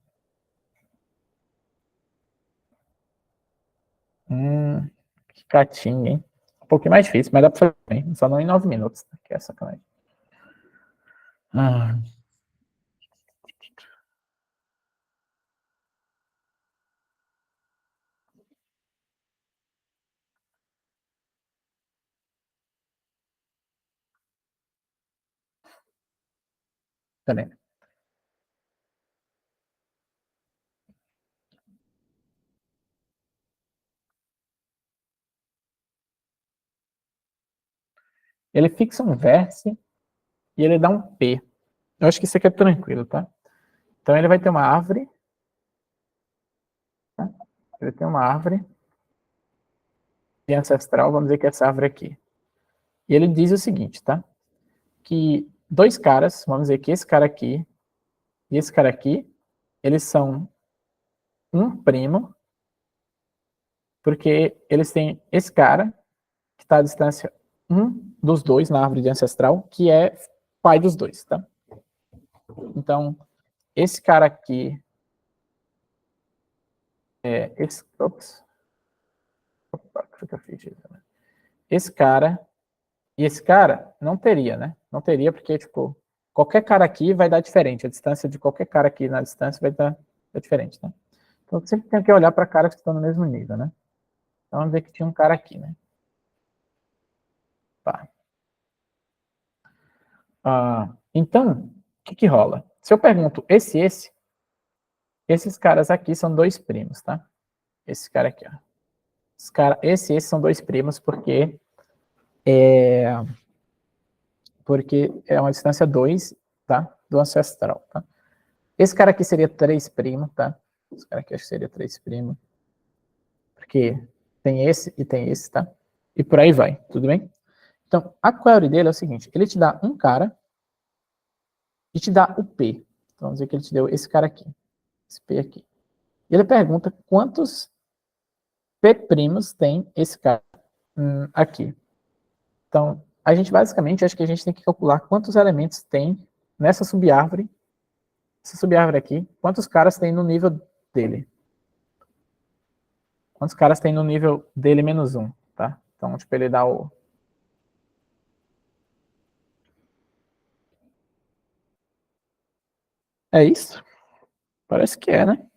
Que catinho, hein? Um pouquinho mais difícil, mas dá pra fazer bem. Só não em 9 minutos, né? Que é sacanagem. Ah, pera aí. Ele fixa um vértice e ele dá um P. Eu acho que isso aqui é tranquilo, tá? Então ele vai ter uma árvore. Tá? Ele tem uma árvore de ancestral, vamos dizer que é essa árvore aqui. E ele diz o seguinte, tá? Que dois caras, vamos dizer que esse cara aqui e esse cara aqui, eles são um primo, porque eles têm esse cara, que está à distância um dos dois na árvore de ancestral, que é pai dos dois, tá? Então, esse cara aqui ops, opa, o que eu fiz? Esse cara e esse cara não teria, né? Não teria porque, tipo, qualquer cara aqui vai dar diferente. A distância de qualquer cara aqui na distância vai dar diferente, né? Então, sempre tem que olhar para caras que estão no mesmo nível, né? Então, vamos ver que tinha um cara aqui, né? Tá. Então, o que rola? Se eu pergunto esses caras aqui são dois primos, tá? Esse cara aqui, ó. Esses são dois primos porque é uma distância 2, tá? Do ancestral, tá? Esse cara aqui seria 3 primo, tá? Esse cara aqui acho que seria 3 primo. Porque tem esse e tem esse, tá? E por aí vai, tudo bem? Então, a query dele é o seguinte, ele te dá um cara e te dá o P. Então, vamos dizer que ele te deu esse cara aqui, esse P aqui. E ele pergunta quantos P primos tem esse cara aqui. Então, a gente basicamente, acho que a gente tem que calcular quantos elementos tem nessa subárvore, essa subárvore aqui, quantos caras tem no nível dele. Quantos caras tem no nível dele menos um, tá? Então, tipo, ele dá o... É isso? Parece que é, né?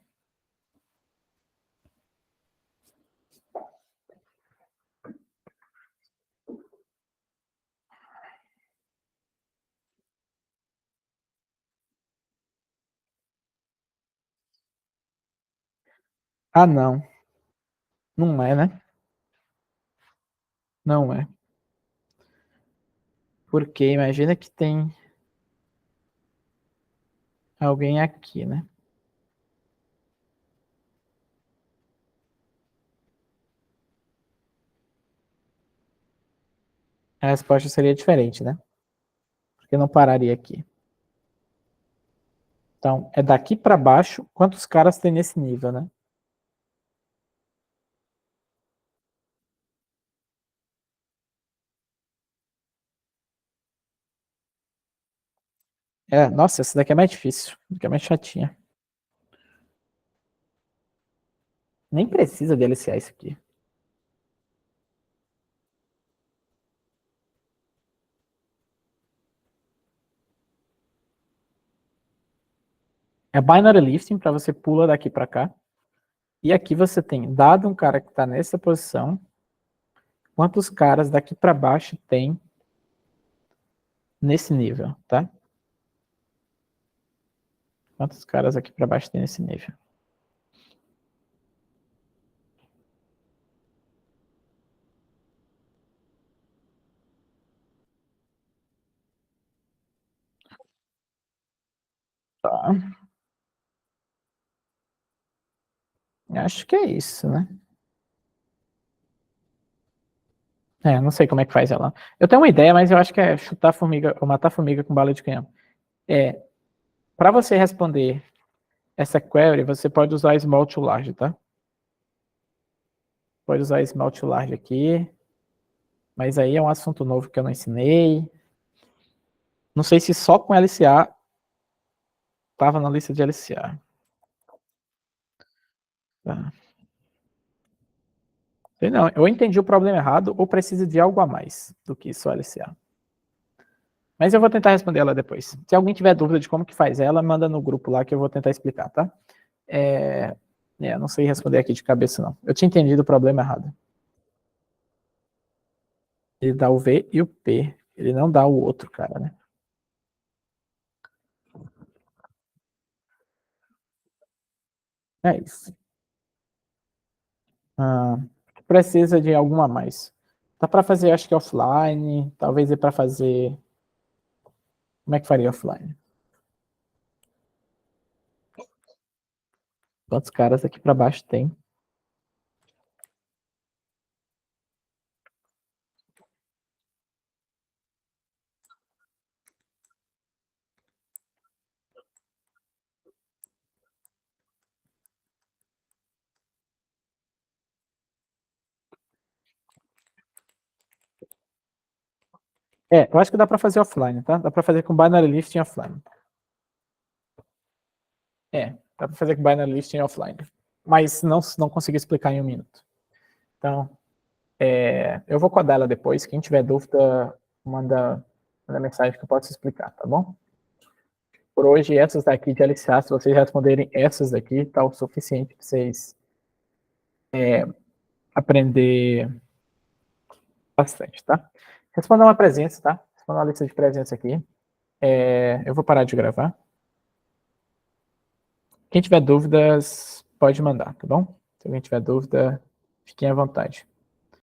Não. Não é, né? Não é. Porque imagina que tem alguém aqui, né? A resposta seria diferente, né? Porque não pararia aqui. Então, é daqui para baixo, quantos caras tem nesse nível, né? Nossa, essa daqui é mais difícil. Essa daqui é mais chatinha. Nem precisa deliciar isso aqui. É binary lifting, para você pula daqui para cá. E aqui você tem, dado um cara que está nessa posição, quantos caras daqui para baixo tem nesse nível, tá? Quantos caras aqui para baixo tem nesse nível? Tá. Acho que é isso, né? Não sei como é que faz ela. Eu tenho uma ideia, mas eu acho que é chutar formiga, ou matar formiga com bala de canhão. Para você responder essa query, você pode usar small to large, tá? Pode usar small to large aqui. Mas aí é um assunto novo que eu não ensinei. Não sei se só com LCA estava na lista de LCA. Tá. Sei não, eu entendi o problema errado ou preciso de algo a mais do que só LCA. Mas eu vou tentar responder ela depois. Se alguém tiver dúvida de como que faz ela, manda no grupo lá que eu vou tentar explicar, tá? Não sei responder aqui de cabeça, não. Eu tinha entendido o problema errado. Ele dá o V e o P. Ele não dá o outro, cara, né? É isso. Precisa de alguma a mais. Dá para fazer, acho que offline. Talvez dê para fazer... Como é que faria offline? Quantos caras aqui para baixo tem? Eu acho que dá para fazer offline, tá? Dá para fazer com binary listing offline. Dá para fazer com binary listing offline. Mas não consegui explicar em um minuto. Então, eu vou codar ela depois. Quem tiver dúvida, manda mensagem que eu posso explicar, tá bom? Por hoje, essas daqui de LCA, se vocês responderem essas daqui, tá o suficiente para vocês aprender bastante, tá? Responder uma presença, tá? Responder uma lista de presença aqui. Eu vou parar de gravar. Quem tiver dúvidas, pode mandar, tá bom? Se alguém tiver dúvida, fiquem à vontade.